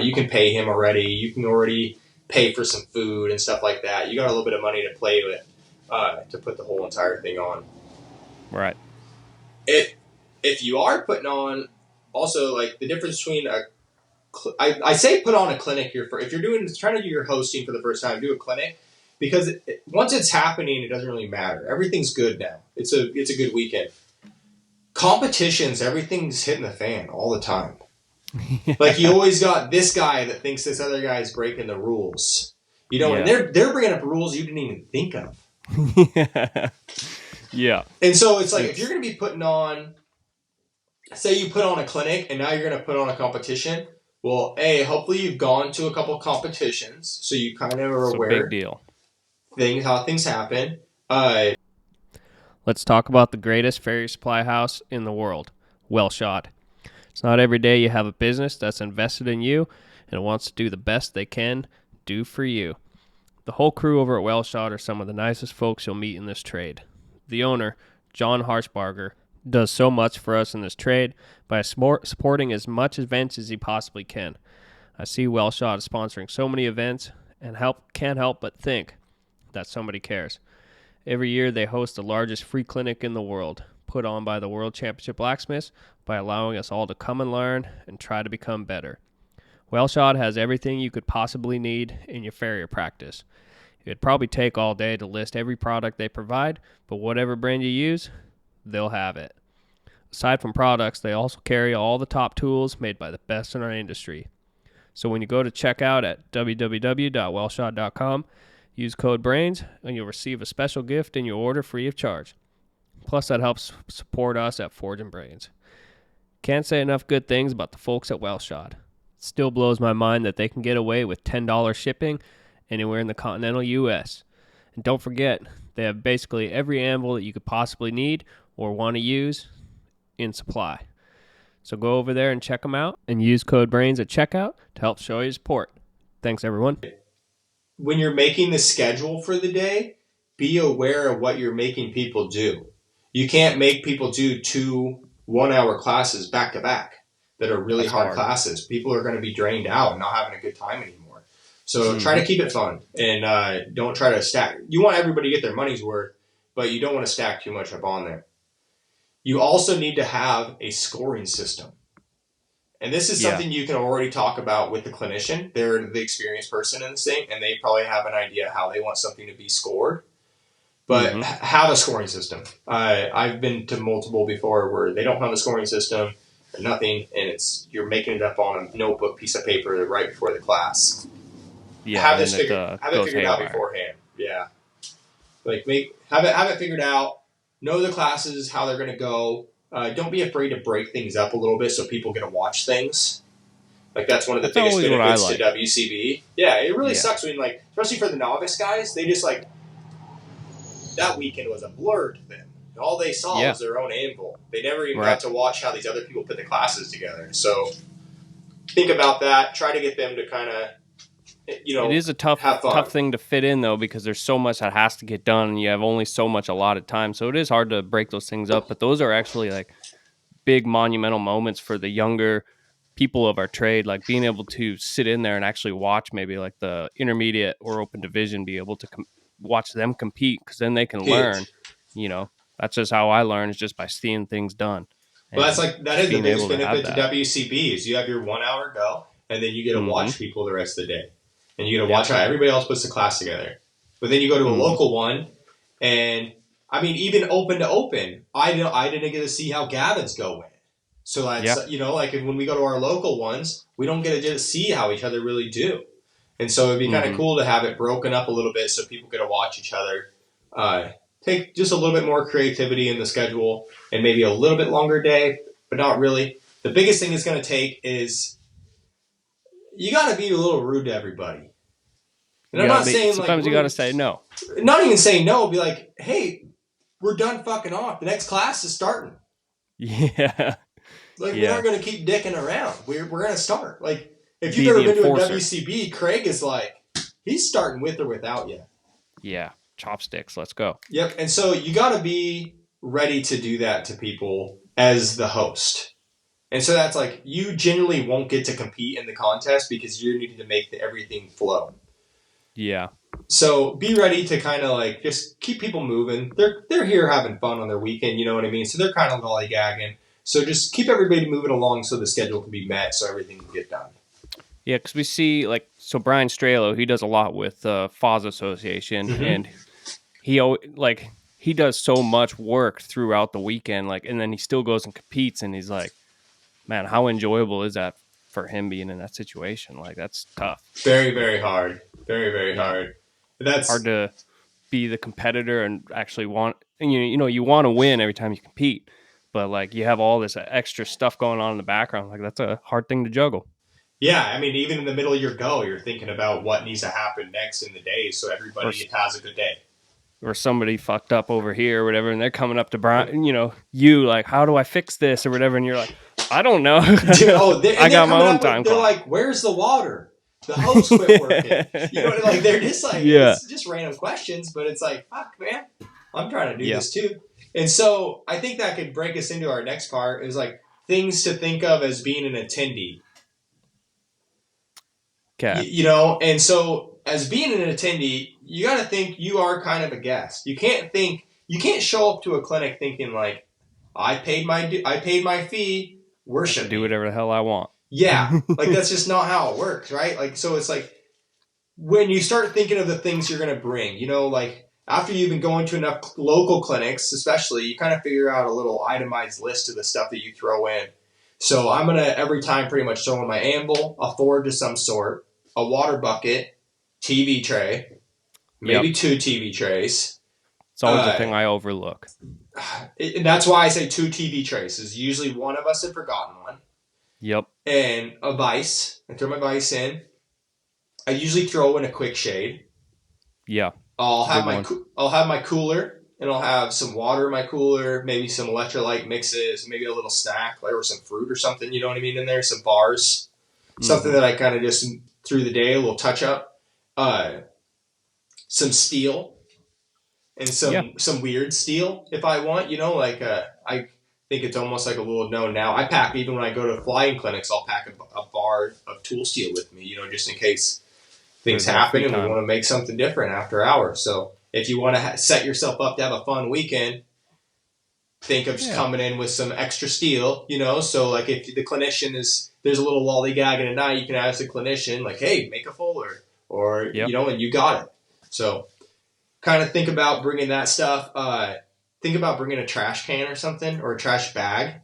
You can pay him already. You can already pay for some food and stuff like that. You got a little bit of money to play with to put the whole entire thing on. Right. If you are putting on, also the difference between I say put on a clinic if you're trying to do your hosting for the first time, do a clinic. Because once it's happening, it doesn't really matter. Everything's good now. It's a good weekend. competitions, everything's hitting the fan all the time. Like, you always got this guy that thinks this other guy's breaking the rules. You know, and they're bringing up rules you didn't even think of. Yeah. And so it's like, if you're going to be putting on, say you put on a clinic and now you're going to put on a competition. Well, hopefully you've gone to a couple competitions, so you kind of are aware. It's a big deal. How things happen. Let's talk about the greatest farrier supply house in the world, Wellshot. It's not every day you have a business that's invested in you and wants to do the best they can do for you. The whole crew over at Wellshot are some of the nicest folks you'll meet in this trade. The owner, John Harshbarger, does so much for us in this trade by supporting as much events as he possibly can. I see Wellshot is sponsoring so many events and can't help but think that somebody cares. Every year they host the largest free clinic in the world, put on by the World Championship Blacksmiths, by allowing us all to come and learn and try to become better. Wellshot has everything you could possibly need in your farrier practice. It'd probably take all day to list every product they provide, but whatever brand you use, they'll have it. Aside from products, they also carry all the top tools made by the best in our industry. So when you go to checkout at www.wellshot.com, use code BRAINS and you'll receive a special gift in your order free of charge. Plus, that helps support us at Forging Brains. Can't say enough good things about the folks at Wellshot. It still blows my mind that they can get away with $10 shipping anywhere in the continental U.S. And don't forget, they have basically every anvil that you could possibly need or want to use in supply. So go over there and check them out and use code BRAINS at checkout to help show your support. Thanks, everyone. When you're making the schedule for the day, be aware of what you're making people do. You can't make people do 2 1-hour classes back to back that are really hard classes. People are going to be drained out and not having a good time anymore. So try to keep it fun and don't try to stack. You want everybody to get their money's worth, but you don't want to stack too much up on there. You also need to have a scoring system. And this is something you can already talk about with the clinician. They're the experienced person in this thing, and they probably have an idea how they want something to be scored. But have a scoring system. I've been to multiple before where they don't have a scoring system or nothing, and you're making it up on a notebook piece of paper right before the class. Yeah, have it figured out beforehand. Yeah, like have it figured out. Know the classes, how they're going to go. Don't be afraid to break things up a little bit so people get to watch things. Like, that's one of the biggest benefits to WCB. Yeah, it really sucks when, like, especially for the novice guys, they just, like, that weekend was a blur to them. All they saw was their own anvil. They never even got to watch how these other people put the classes together. So think about that. Try to get them to kind of, it is a tough thing to fit in, though, because there's so much that has to get done and you have only so much allotted time. So it is hard to break those things up, but those are actually like big monumental moments for the younger people of our trade, like being able to sit in there and actually watch maybe like the intermediate or open division, be able to watch them compete, because then they can learn. That's just how I learn, is just by seeing things done. Well, that is the biggest benefit to WCB is you have your 1 hour go, and then you get to watch people the rest of the day. And you get to watch how everybody else puts the class together. But then you go to a local one, and I mean, even open to open, I didn't get to see how Gavin's go in. So that's, like when we go to our local ones, we don't get to just see how each other really do. And so it'd be kind of cool to have it broken up a little bit so people get to watch each other. Take just a little bit more creativity in the schedule and maybe a little bit longer day, but not really. The biggest thing it's going to take is you got to be a little rude to everybody. And I'm not saying sometimes you got to say no. Not even say no. Be like, hey, we're done fucking off. The next class is starting. Yeah. We aren't going to keep dicking around. We're going to start. Like, if you've ever been to a WCB, Craig is like, he's starting with or without you. Yeah. Chopsticks. Let's go. Yep. And so you got to be ready to do that to people as the host. And so that's like, you generally won't get to compete in the contest because you're needing to make everything flow. Yeah. So be ready to kind of like just keep people moving. They're here having fun on their weekend, you know what I mean? So they're kind of lollygagging. So just keep everybody moving along so the schedule can be met, so everything can get done. Yeah, because we see Brian Strelo, he does a lot with FAWS Association, and he he does so much work throughout the weekend, like, and then he still goes and competes, and he's like, man, how enjoyable is that for him being in that situation? Like, that's tough. Very, very hard. Very, very hard. Hard to be the competitor and actually want, and you want to win every time you compete, but like you have all this extra stuff going on in the background. Like, that's a hard thing to juggle. Yeah, I mean, even in the middle of your go, you're thinking about what needs to happen next in the day so everybody has a good day. Or somebody fucked up over here or whatever, and they're coming up to Brian, you like, how do I fix this or whatever? And you're like, I don't know. Dude, I got my own time clock. They're like, where's the water? The hose quit working. Like they're just like, it's just random questions, but it's like, fuck, man, I'm trying to do this too. And so I think that could break us into our next part is like things to think of as being an attendee. Okay. And so as being an attendee, you got to think you are kind of a guest. You can't show up to a clinic thinking like, I paid my fee, worship. Do whatever the hell I want. Yeah. Like that's just not how it works, right? Like, so it's like when you start thinking of the things you're going to bring, like after you've been going to enough local clinics, especially, you kind of figure out a little itemized list of the stuff that you throw in. So I'm going to every time pretty much throw in my amble, a forward to some sort, a water bucket, TV tray, maybe 2 TV trays. It's always the thing I overlook. And that's why I say 2 TV trays, is usually one of us had forgotten one. Yep. And a vise. I throw my vise in. I usually throw in a quick shade. Yeah. I'll have my cooler, and I'll have some water in my cooler, maybe some electrolyte mixes, maybe a little snack, like or some fruit or something, you know what I mean, in there, some bars. Something that I kind of just through the day, a little touch up. Some steel and some weird steel if I want, I think it's almost like a little known now. I pack, even when I go to flying clinics, I'll pack a bar of tool steel with me, just in case things happen and we want to make something different after hours. So if you want to set yourself up to have a fun weekend, think of coming in with some extra steel, so like if the clinician there's a little lollygagging at night, you can ask the clinician like, hey, make a fuller or, and you got it. So kind of think about bringing that stuff. Think about bringing a trash can or something, or a trash bag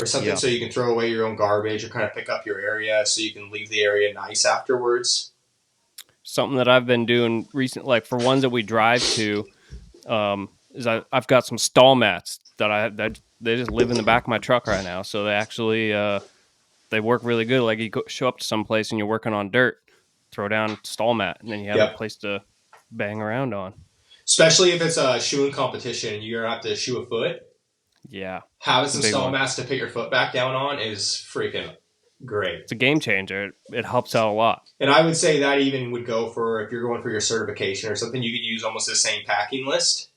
or something, so you can throw away your own garbage or kind of pick up your area so you can leave the area nice afterwards. Something that I've been doing recently, like for ones that we drive to, is I've got some stall mats that they just live in the back of my truck right now. So they actually they work really good. Like you show up to some place and you're working on dirt, throw down a stall mat, and then you have a place to bang around on. Especially if it's a shoeing competition and you're going to have to shoe a foot. Yeah. Having some stall mats to put your foot back down on is freaking great. It's a game changer. It helps out a lot. And I would say that even would go for, if you're going for your certification or something, you could use almost the same packing list.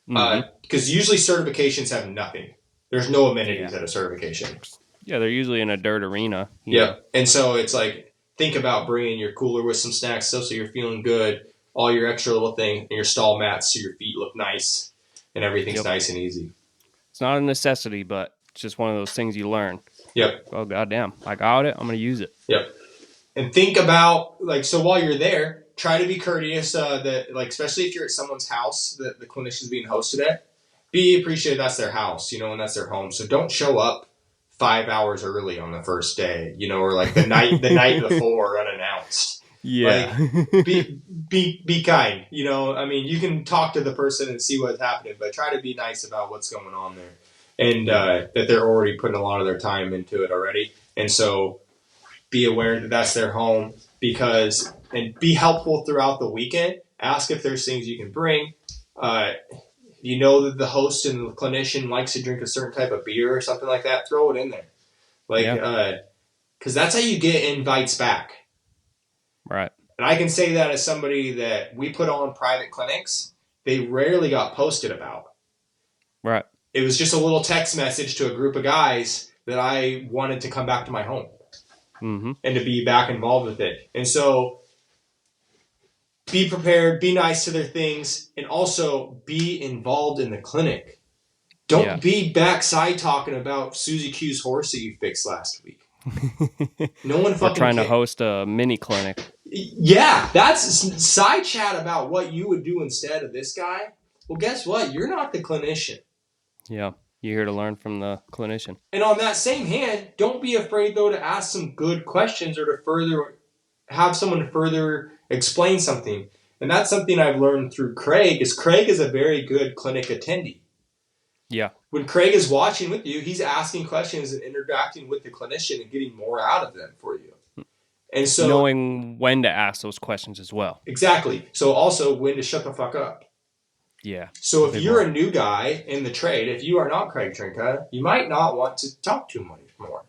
Because usually certifications have nothing. There's no amenities at a certification. Yeah, they're usually in a dirt arena. Yeah. And so it's like, think about bringing your cooler with some snacks so you're feeling good, all your extra little thing, and your stall mats so your feet look nice and everything's nice and easy. It's not a necessity, but it's just one of those things you learn. Yep. Oh, goddamn. I got it. I'm going to use it. Yep. And think about, so while you're there, try to be courteous, especially if you're at someone's house that the clinician's being hosted at, be appreciative that's their house, and that's their home. So don't show up 5 hours early on the first day, or like the night before unannounced. Yeah. Like, be kind, I mean, you can talk to the person and see what's happening, but try to be nice about what's going on there. And that they're already putting a lot of their time into it already. And so be aware that that's their home, and be helpful throughout the weekend. Ask if there's things you can bring. That the host and the clinician likes to drink a certain type of beer or something like that, throw it in there. Because that's how you get invites back. Right. And I can say that as somebody that we put on private clinics, they rarely got posted about. Right. It was just a little text message to a group of guys that I wanted to come back to my home and to be back involved with it. And so be prepared, be nice to their things, and also be involved in the clinic. Don't be backside talking about Susie Q's horse that you fixed last week. No one fucking trying to host a mini clinic. Yeah, that's side chat about what you would do instead of this guy. Well, guess what? You're not the clinician. Yeah. You're here to learn from the clinician. And on that same hand, don't be afraid, though, to ask some good questions or to have someone further explain something. And that's something I've learned through Craig is a very good clinic attendee. Yeah. When Craig is watching with you, he's asking questions and interacting with the clinician and getting more out of them for you. And so knowing when to ask those questions as well. Exactly. So also when to shut the fuck up. Yeah. So if you're a new guy in the trade, if you are not Craig Trinka, you might not want to talk too much more.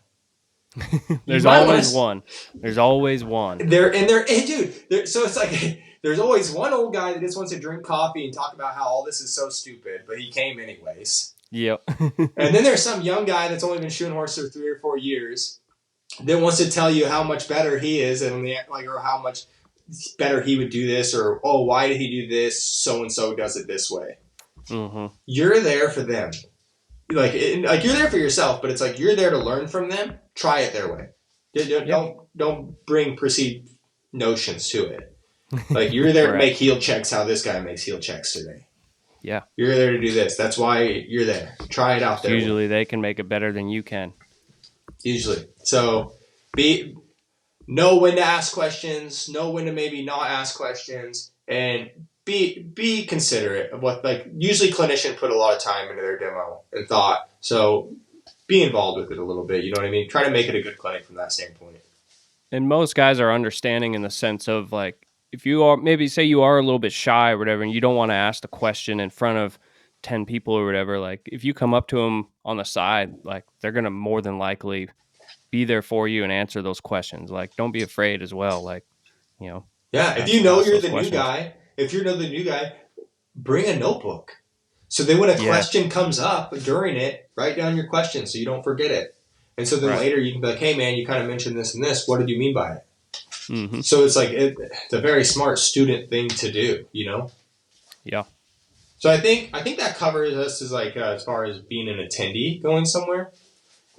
There's always one. There's always one. So it's like there's always one old guy that just wants to drink coffee and talk about how all this is so stupid, but he came anyways. Yep. And then there's some young guy that's only been shooting horses for 3 or 4 years that wants to tell you how much better he is or how much better he would do this, or why did he do this? So and so does it this way. Mm-hmm. You're there for them, like you're there for yourself, but it's like you're there to learn from them. Try it their way. Don't bring perceived notions to it. Like you're there to make heel checks how this guy makes heel checks today. Yeah, you're there to do this. That's why you're there. Try it out there. Usually they can make it better than you can. Usually, so know when to ask questions, know when to maybe not ask questions, and be considerate of what, like, usually clinicians put a lot of time into their demo and thought, so be involved with it a little bit, you know what I mean? Try to make it a good clinic from that standpoint. And most guys are understanding in the sense of, like, if you are, maybe say you are a little bit shy or whatever, and you don't want to ask the question in front of 10 people or whatever, like, if you come up to them on the side, like, they're going to more than likely be there for you and answer those questions. Like, don't be afraid as well. Like, you know. Yeah, if you know you're the new guy, bring a notebook. So then when a question comes up during it, write down your question so you don't forget it. And so then later you can be like, hey man, you kind of mentioned this and this. What did you mean by it? Mm-hmm. So it's like, it's a very smart student thing to do, you know? Yeah. So I think that covers us as far as being an attendee going somewhere.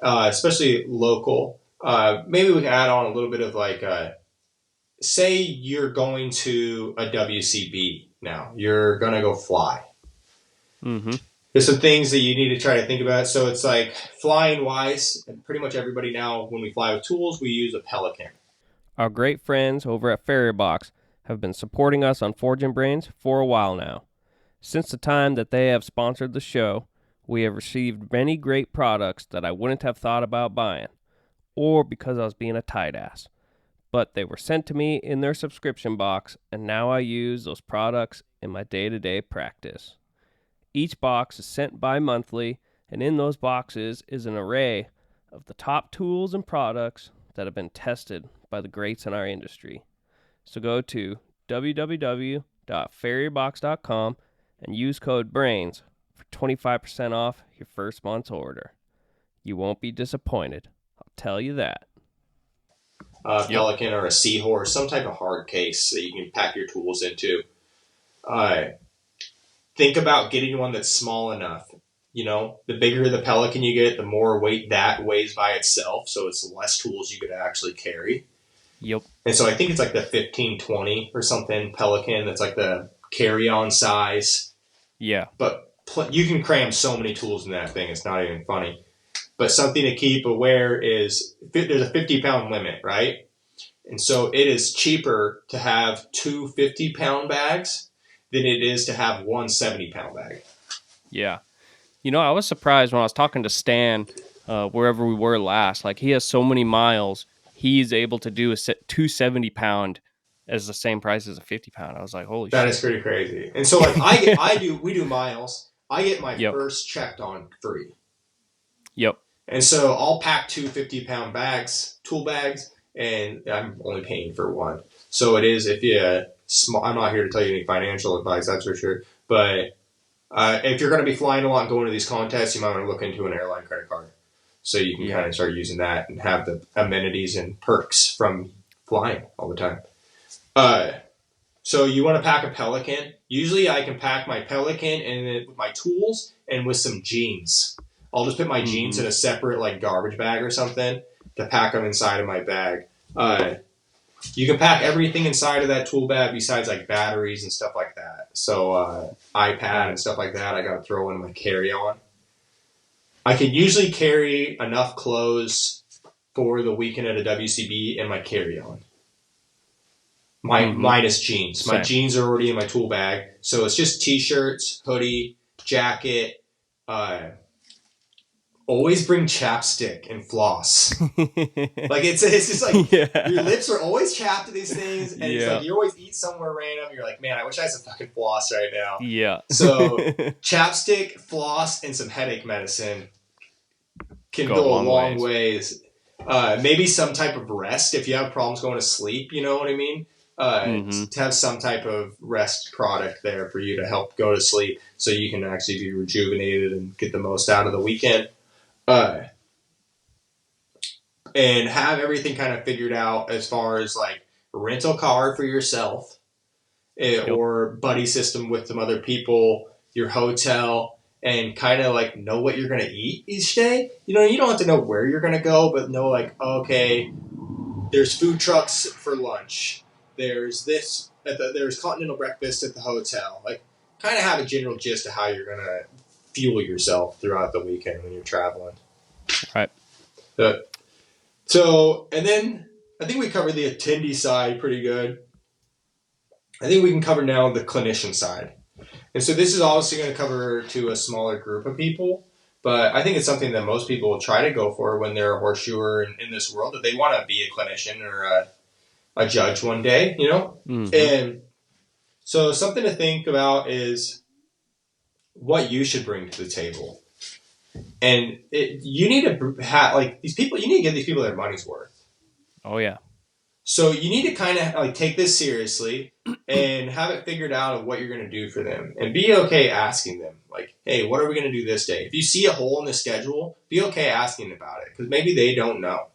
Especially local. Maybe we can add on a little bit of say you're going to a WCB now. You're going to go fly. Mm-hmm. There's some things that you need to try to think about. So it's like flying wise, and pretty much everybody now, when we fly with tools, we use a Pelican. Our great friends over at FerryBox have been supporting us on Forging Brains for a while now. Since the time that they have sponsored the show, we have received many great products that I wouldn't have thought about buying, or because I was being a tight ass. But they were sent to me in their subscription box, and now I use those products in my day-to-day practice. Each box is sent bi-monthly, and in those boxes is an array of the top tools and products that have been tested by the greats in our industry. So go to www.ferrybox.com and use code BRAINS for 25% off your first month's order. You won't be disappointed. I'll tell you that. Pelican or a Seahorse, some type of hard case that you can pack your tools into. Think about getting one that's small enough. You know, the bigger the Pelican you get, the more weight that weighs by itself. So it's less tools you could actually carry. Yep. And so I think it's like the 1520 or something Pelican. That's like the carry-on size. Yeah. But you can cram so many tools in that thing. It's not even funny. But something to keep aware is there's a 50-pound limit, right? And so it is cheaper to have 2 50-pound bags than it is to have one 70-pound bag. Yeah. You know, I was surprised when I was talking to Stan, wherever we were last. Like, he has so many miles, he's able to do a 270-pound as the same price as a 50-pound. I was like, holy shit. That is pretty crazy. And so, like, we do miles. I get my first checked on free. Yep. And so I'll pack 2 50-pound bags, tool bags, and I'm only paying for one. So it is, I'm not here to tell you any financial advice, that's for sure. But if you're going to be flying a lot and going to these contests, you might want to look into an airline credit card. So you can kind of start using that and have the amenities and perks from flying all the time. So you want to pack a Pelican. Usually I can pack my Pelican and then with my tools and with some jeans. I'll just put my jeans in a separate like garbage bag or something to pack them inside of my bag. You can pack everything inside of that tool bag besides like batteries and stuff like that. So iPad and stuff like that, I got to throw in my carry-on. I can usually carry enough clothes for the weekend at a WCB in my carry-on. Minus jeans. My jeans are already in my tool bag, so it's just t-shirts, hoodie, jacket. Always bring chapstick and floss. Like it's just like your lips are always chapped to these things, and it's like you always eat somewhere random. You're like, man, I wish I had some fucking floss right now. Yeah. So chapstick, floss, and some headache medicine can go a long ways. Maybe some type of rest if you have problems going to sleep. You know what I mean? To have some type of rest product there for you to help go to sleep, so you can actually be rejuvenated and get the most out of the weekend. And have everything kind of figured out as far as like rental car for yourself, or buddy system with some other people, your hotel, and kind of like know what you're going to eat each day. You know, you don't have to know where you're going to go, but know like, okay, there's food trucks for lunch. There's this, there's continental breakfast at the hotel. Like kind of have a general gist of how you're going to fuel yourself throughout the weekend when you're traveling. Right. So, and then I think we covered the attendee side pretty good. I think we can cover now the clinician side. And so this is obviously going to cover to a smaller group of people, but I think it's something that most people will try to go for when they're a horseshoer in this world, that they want to be a clinician or a judge one day, you know? And so something to think about is what you should bring to the table. And you need to have, like, these people, you need to give these people their money's worth. Oh, yeah. So you need to kind of, like, take this seriously and have it figured out of what you're going to do for them. And be okay asking them, like, hey, what are we going to do this day? If you see a hole in the schedule, be okay asking about it, because maybe they don't know.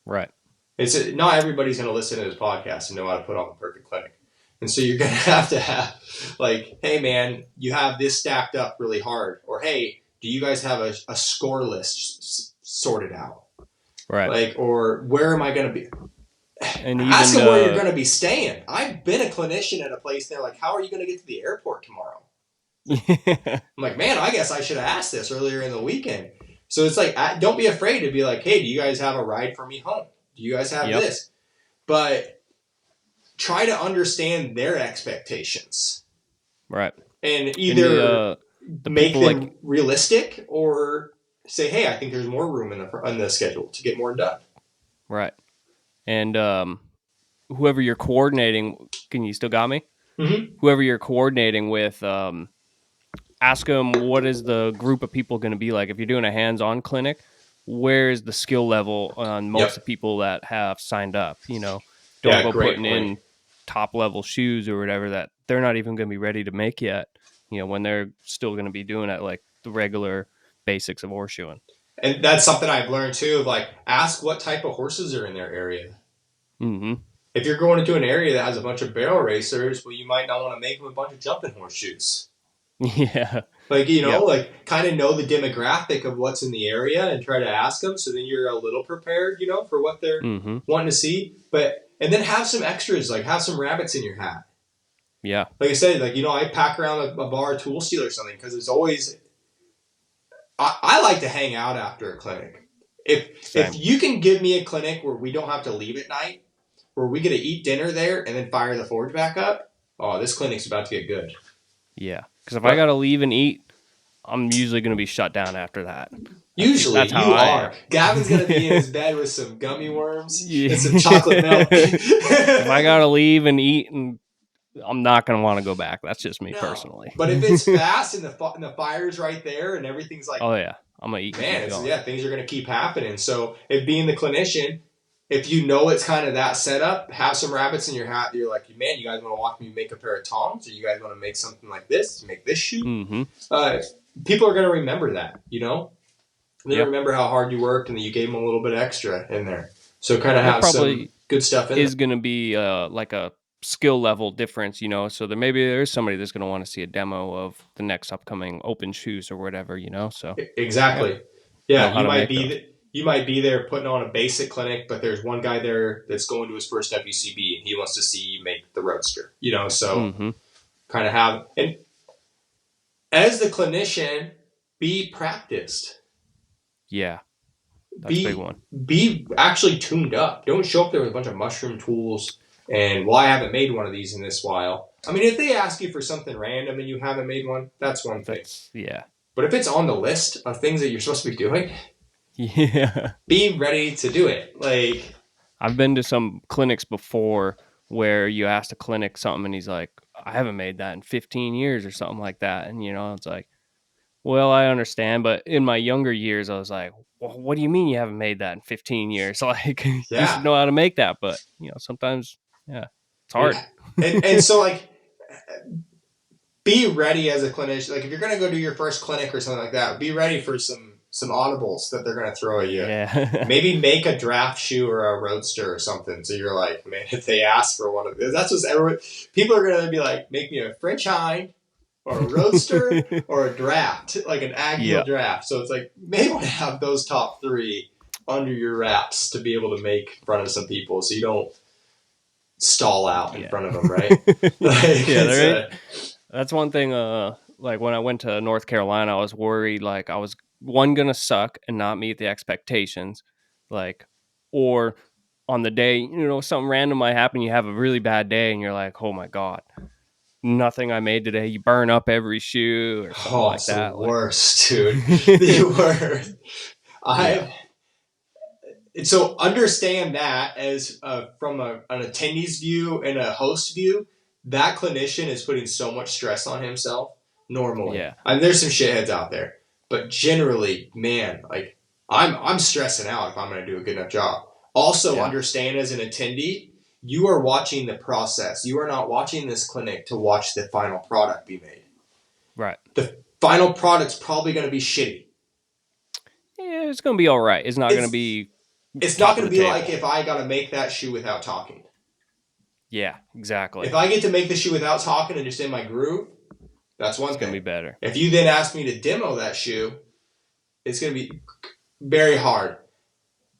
Right. Not everybody's going to listen to this podcast and know how to put on the perfect clinic. And so you're going to have, like, hey, man, you have this stacked up really hard. Or, hey, do you guys have a score list sorted out? Right. Like, or where am I going to be? And ask them where you're going to be staying. I've been a clinician at a place. They're like, how are you going to get to the airport tomorrow? I'm like, man, I guess I should have asked this earlier in the weekend. So it's like, don't be afraid to be like, hey, do you guys have a ride for me home? Do you guys have this? But try to understand their expectations. Right. And either make them realistic, or say, hey, I think there's more room in the schedule to get more done. Right. And whoever you're coordinating, can you still got me? Mm-hmm. Whoever you're coordinating with, ask them, what is the group of people going to be like? If you're doing a hands-on clinic, where is the skill level on most of the people that have signed up? You know, don't go putting in top-level shoes or whatever that they're not even going to be ready to make yet, you know, when they're still going to be doing it like the regular basics of horseshoeing. And that's something I've learned too, of like, ask what type of horses are in their area. Mm-hmm. If you're going into an area that has a bunch of barrel racers, well, you might not want to make them a bunch of jumping horseshoes. Yeah. Like, you know, like kind of know the demographic of what's in the area and try to ask them, so then you're a little prepared, you know, for what they're wanting to see. And then have some extras, like have some rabbits in your hat. Yeah. Like I said, like, you know, I pack around a bar tool steel or something, because it's always, I like to hang out after a clinic. If you can give me a clinic where we don't have to leave at night, where we get to eat dinner there and then fire the forge back up, oh, this clinic's about to get good. Yeah. Because if I got to leave and eat, I'm usually going to be shut down after that. Usually, that's how you are. Gavin's going to be in his bed with some gummy worms and some chocolate milk. If I got to leave and eat, and I'm not going to want to go back. That's just me personally. But if it's fast and the fire's right there and everything's like, oh yeah, I'm going to eat. Man, things are going to keep happening. So if being the clinician, if you know it's kind of that setup, have some rabbits in your hat. You're like, man, you guys want to watch me make a pair of tongs, or you guys want to make something like this, make this shoe? Mm-hmm. People are going to remember that, you know? They remember how hard you worked and that you gave them a little bit extra in there. So kind of have some good stuff in there. Is going to be like a skill level difference, you know? So there's somebody that's going to want to see a demo of the next upcoming open shoes or whatever, you know? So exactly. Yeah, you might be there putting on a basic clinic, but there's one guy there that's going to his first WCB and he wants to see you make the roadster, so kind of have, and as the clinician, be practiced. Yeah. That's a big one. Be actually tuned up. Don't show up there with a bunch of mushroom tools and, well, I haven't made one of these in this while. I mean, if they ask you for something random and you haven't made one, that's one thing. Yeah. But if it's on the list of things that you're supposed to be doing, be ready to do it. Like, I've been to some clinics before where you ask a clinic something and he's like, I haven't made that in 15 years or something like that. And, it's like, well, I understand. But in my younger years, I was like, well, what do you mean you haven't made that in 15 years? Like, you should know how to make that. But, sometimes, it's hard. And so, like, be ready as a clinician. Like, if you're going to go do your first clinic or something like that, be ready for some audibles that they're going to throw at you. Yeah. Maybe make a draft shoe or a roadster or something. So you're like, man, if they ask for one of these, that's what people are going to be like, make me a French hind or a roadster or a draft, like an Agile draft. So it's like, maybe want to have those top three under your wraps to be able to make in front of some people so you don't stall out in front of them, right? That's one thing. Like when I went to North Carolina, I was worried like I was gonna suck and not meet the expectations, like, or on the day, something random might happen. You have a really bad day and you're like, oh my God, nothing I made today. You burn up every shoe or something like that. The worst, dude. The worst. So understand that as from an attendee's view and a host view, that clinician is putting so much stress on himself normally. Yeah. I mean, there's some shitheads out there, but generally, man, like I'm stressing out if I'm going to do a good enough job. Also, understand as an attendee, you are watching the process. You are not watching this clinic to watch the final product be made. Right. The final product's probably going to be shitty. Yeah, it's going to be all right. It's not going to be. It's not going to be like if I got to make that shoe without talking. Yeah, exactly. If I get to make the shoe without talking and just in my groove, that's one thing. It's going to be better. If you then ask me to demo that shoe, it's going to be very hard.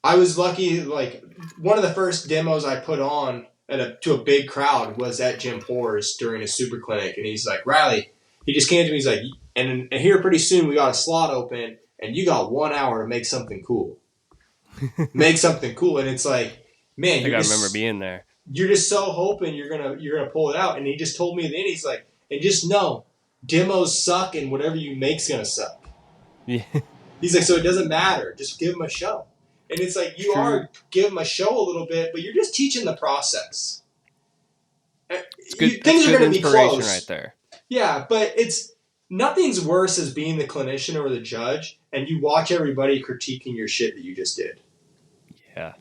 I was lucky, like, one of the first demos I put on to a big crowd was at Jim Poor's during a super clinic. And he's like, Riley, he just came to me, he's like, and here pretty soon we got a slot open and you got 1 hour to make something cool. Make something cool. And it's like, man, I remember being there. You're just so hoping you're gonna pull it out. And he just told me then, he's like, and just know, demos suck and whatever you make's gonna suck. Yeah. He's like, so it doesn't matter. Just give them a show. And it's like, you are give them a show a little bit, but you're just teaching the process. Things are going to be close. Right there. Yeah, but nothing's worse as being the clinician or the judge, and you watch everybody critiquing your shit that you just did. Yeah.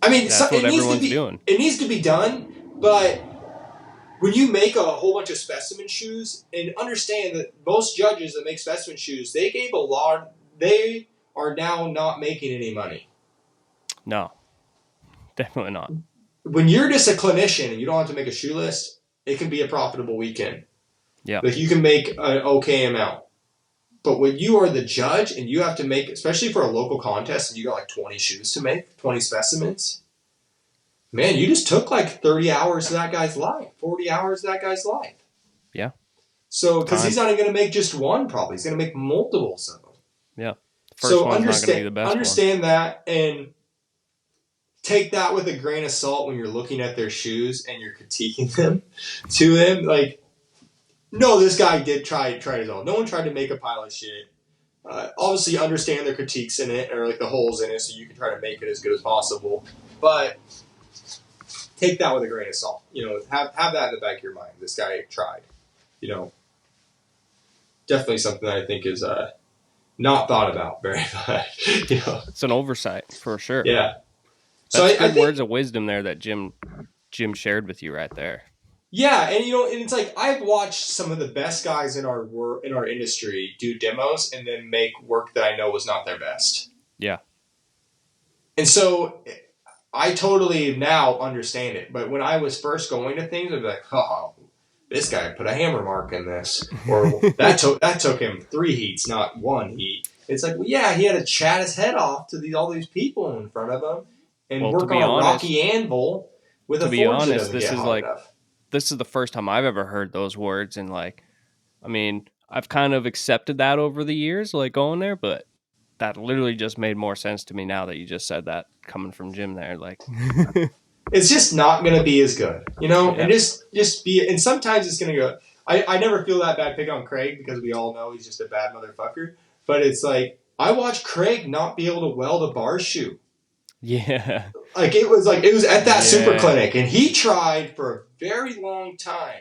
I mean, that's what everyone's doing. It needs to be done, but when you make a whole bunch of specimen shoes, and understand that most judges that make specimen shoes, they are now not making any money. No, definitely not. When you're just a clinician and you don't have to make a shoe list, it can be a profitable weekend. Yeah. Like, you can make an okay amount. But when you are the judge and you have to make, especially for a local contest, and you got like 20 shoes to make, 20 specimens, man, you just took like 30 hours of that guy's life, 40 hours of that guy's life. Yeah. So, because he's not going to make just one, probably. He's going to make multiples of them. Yeah. So understand that and take that with a grain of salt when you're looking at their shoes and you're critiquing them to them. Like, no, this guy did try his own. No one tried to make a pile of shit. Obviously, understand their critiques in it or like the holes in it, so you can try to make it as good as possible. But take that with a grain of salt. Have that in the back of your mind. This guy tried. Definitely something that I think is not thought about very much. It's an oversight for sure. Yeah. That's good words of wisdom there that Jim shared with you right there. Yeah, and and it's like I've watched some of the best guys in our industry do demos and then make work that I know was not their best. Yeah. And so I totally now understand it. But when I was first going to things, I'd be like, oh, this guy put a hammer mark in this. Or that took him 3 heats, not 1 heat. It's like, well, yeah, he had to chat his head off to all these people in front of him and Well, work on a rocky anvil with a forge that doesn't get hot enough. This is the first time I've ever heard those words, and like, I mean, I've kind of accepted that over the years, like going there, but that literally just made more sense to me now that you just said that coming from Jim there. Like, it's just not going to be as good, you know, Yeah. and just be, and sometimes it's going to go. I never feel that bad pick on Craig because we all know he's just a bad motherfucker. But it's like, I watched Craig not be able to weld a bar shoe. Yeah. Like it was at that super clinic, and he tried for a very long time.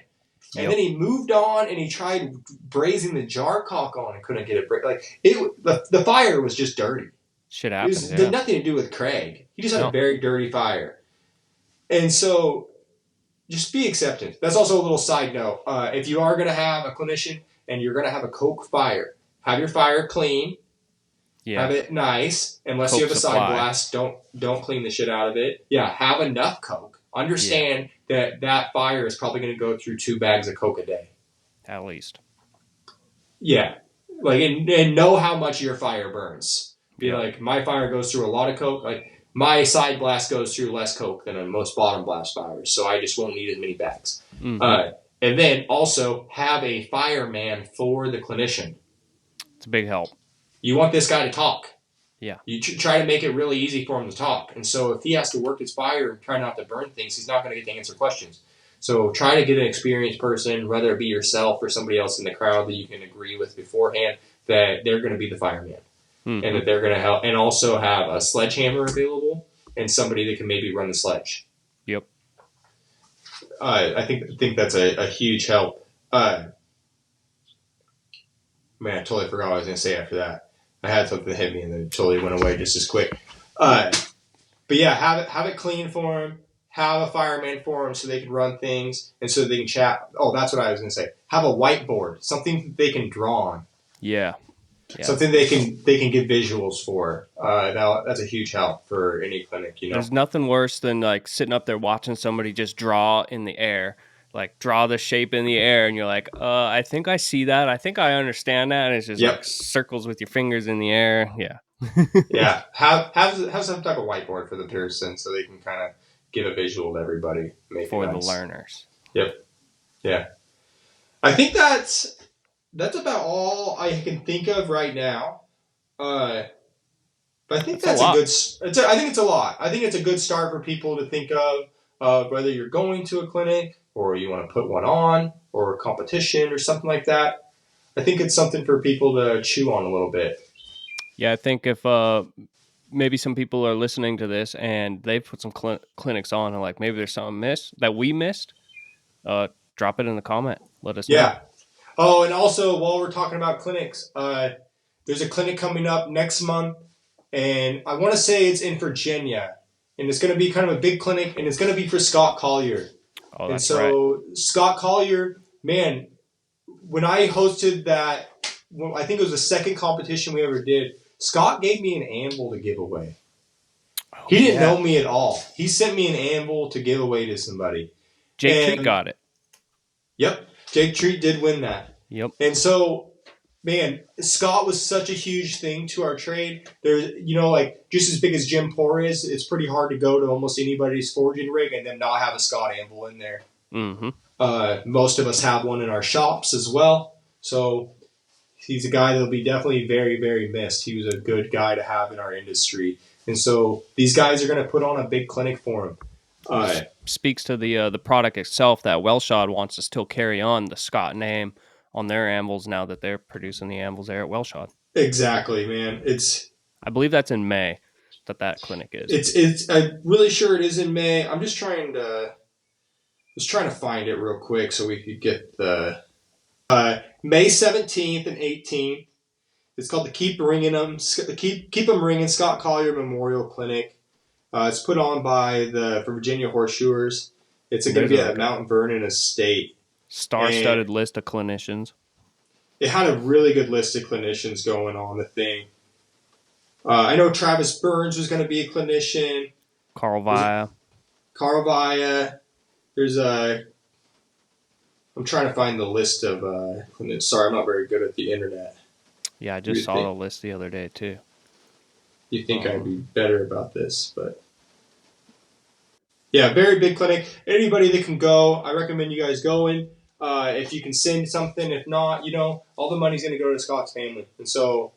And then he moved on, and he tried brazing the jar caulk on and couldn't get it. Like the fire was just dirty. Shit happens. It had nothing to do with Craig. He just had a very dirty fire. And so, just be acceptant. That's also a little side note. If you are going to have a clinician and you're going to have a coke fire, have your fire clean. Yeah. Have it nice. Unless you have a side blast, don't clean the shit out of it. Yeah, have enough coke. Understand that fire is probably going to go through 2 bags of coke a day. At least. Yeah. Like, and know how much your fire burns. Be like, my fire goes through a lot of coke. Like, my side blast goes through less coke than most bottom blast fires, so I just won't need as many bags. Mm-hmm. And then also have a fireman for the clinician. It's a big help. You want this guy to talk. Yeah. You try to make it really easy for him to talk. And so if he has to work his fire and try not to burn things, he's not going to get to answer questions. So try to get an experienced person, whether it be yourself or somebody else in the crowd that you can agree with beforehand, that they're going to be the fireman. Mm-hmm. And that they're going to help. And also have a sledgehammer available and somebody that can maybe run the sledge. Yep. I think that's a huge help. Man, I totally forgot what I was going to say after that. I had something that hit me and then it totally went away just as quick. But yeah, have it clean for them. Have a fireman for them so they can run things and so they can chat. Oh, that's what I was going to say. Have a whiteboard, something that they can draw on. Yeah. Something they can get visuals for. Now that's a huge help for any clinic. You know, there's nothing worse than like sitting up there watching somebody just draw in the air. Like draw the shape in the air, and you're like, I think I see that. I think I understand that. And it's just like circles with your fingers in the air. Yeah. Yeah. Have some type of whiteboard for the person so they can kind of give a visual to everybody. For the learners. Yep. Yeah. I think that's about all I can think of right now. But I think that's a good. I think it's a lot. I think it's a good start for people to think of whether you're going to a clinic, or you want to put one on, or a competition, or something like that. I think it's something for people to chew on a little bit. Yeah, I think if maybe some people are listening to this and they've put some clinics on, and like maybe there's something that we missed, drop it in the comment. Let us know. Yeah. Oh, and also while we're talking about clinics, there's a clinic coming up next month, and I want to say it's in Virginia, and it's going to be kind of a big clinic, and it's going to be for Scott Collier. Oh, that's right. Scott Collier, man, when I hosted that, I think it was the second competition we ever did, Scott gave me an anvil to give away. Oh, he didn't know me at all. He sent me an anvil to give away to somebody. Jake Treat got it. Yep. Jake Treat did win that. Yep. And so, man, Scott was such a huge thing to our trade. There's, like just as big as Jim Poor is, it's pretty hard to go to almost anybody's forging rig and then not have a Scott anvil in there. Mm-hmm. Most of us have one in our shops as well. So he's a guy that'll be definitely very, very missed. He was a good guy to have in our industry. And so these guys are going to put on a big clinic for him. Speaks to the product itself that Welshod wants to still carry on the Scott name on their anvils now that they're producing the anvils there at Welshod. Exactly, man. I believe that's in May that clinic is. I'm really sure it is in May. I'm just trying to find it real quick so we could get the May 17th and 18th. It's called the Keep 'em Ringing Scott Collier Memorial Clinic. It's put on by the Virginia Horseshoers. It's going to be at Mount Vernon Estate. Star-studded list of clinicians. It had a really good list of clinicians going on the thing. I know Travis Burns was going to be a clinician. Carl Via. There's I'm trying to find the list of clinicians. Sorry, I'm not very good at the internet. Yeah, I You just would saw think the list the other day too. I'd be better about this, but yeah, very big clinic. Anybody that can go, I recommend you guys going. If you can send something, if not, all the money's going to go to Scott's family, and so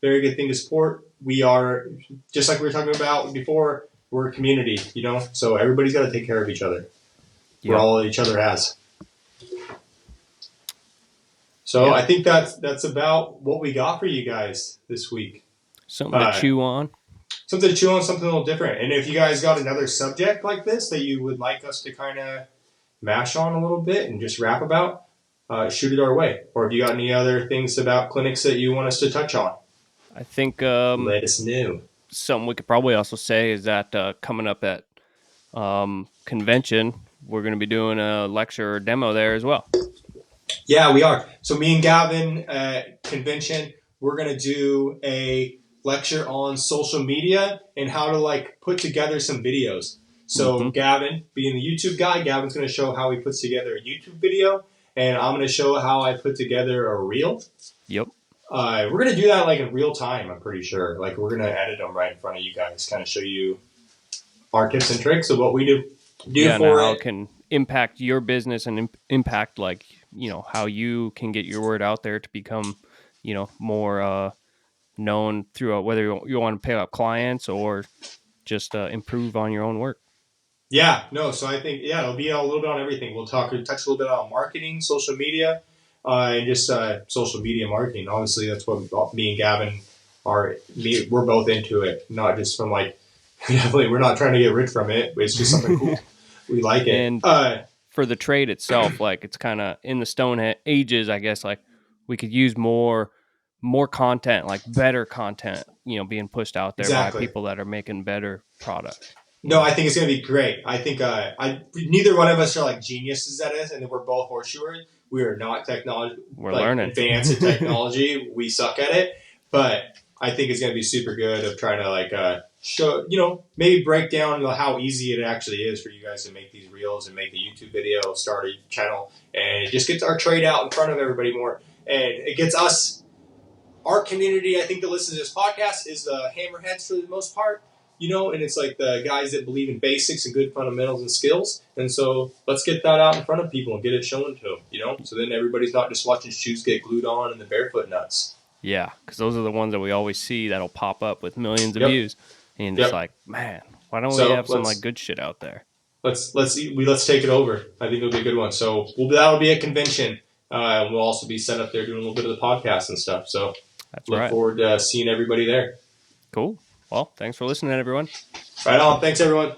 very good thing to support. We are, just like we were talking about before, we're a community, so everybody's got to take care of each other. We're Yep. all each other has. So Yeah. I think that's about what we got for you guys this week. Something to chew on. Something to chew on, something a little different. And if you guys got another subject like this that you would like us to kind of mash on a little bit and just rap about, shoot it our way. Or if you got any other things about clinics that you want us to touch on, I think let us know. Something we could probably also say is that coming up at convention, we're going to be doing a lecture or demo there as well. Yeah, we are. So me and Gavin at convention, we're going to do a lecture on social media and how to put together some videos. So Gavin, being the YouTube guy, Gavin's going to show how he puts together a YouTube video, and I'm going to show how I put together a reel. Yep. We're going to do that in real time, I'm pretty sure. We're going to edit them right in front of you guys, kind of show you our tips and tricks of what we do for how it. it can impact your business and impact how you can get your word out there to become, more known through whether you want to pick up clients or just improve on your own work. Yeah, no. So I think it'll be a little bit on everything. We'll touch a little bit on marketing, social media, and just social media marketing. Obviously, that's what me and Gavin are. We're both into it, not just from definitely we're not trying to get rich from it. It's just something cool. We like it. And for the trade itself, it's kind of in the stone ages, I guess. We could use more content, better content, being pushed out there by people that are making better product. No, I think it's going to be great. I think neither one of us are geniuses at it, and we're both horseshoers. We are not technology. We're learning. Advanced in technology. We suck at it, but I think it's going to be super good of trying to show, maybe break down how easy it actually is for you guys to make these reels and make a YouTube video, start a channel, and it just gets our trade out in front of everybody more, and it gets us, our community. I think that listens to this podcast is the hammerheads for the most part. And it's the guys that believe in basics and good fundamentals and skills. And so let's get that out in front of people and get it shown to them, So then everybody's not just watching shoes get glued on and the barefoot nuts. Yeah, because those are the ones that we always see that'll pop up with millions of views. And it's man, why don't we have some good shit out there? Let's take it over. I think it'll be a good one. So that'll be a convention. And we'll also be set up there doing a little bit of the podcast and stuff. So look forward to seeing everybody there. Cool. Well, thanks for listening, everyone. Right on. Thanks, everyone.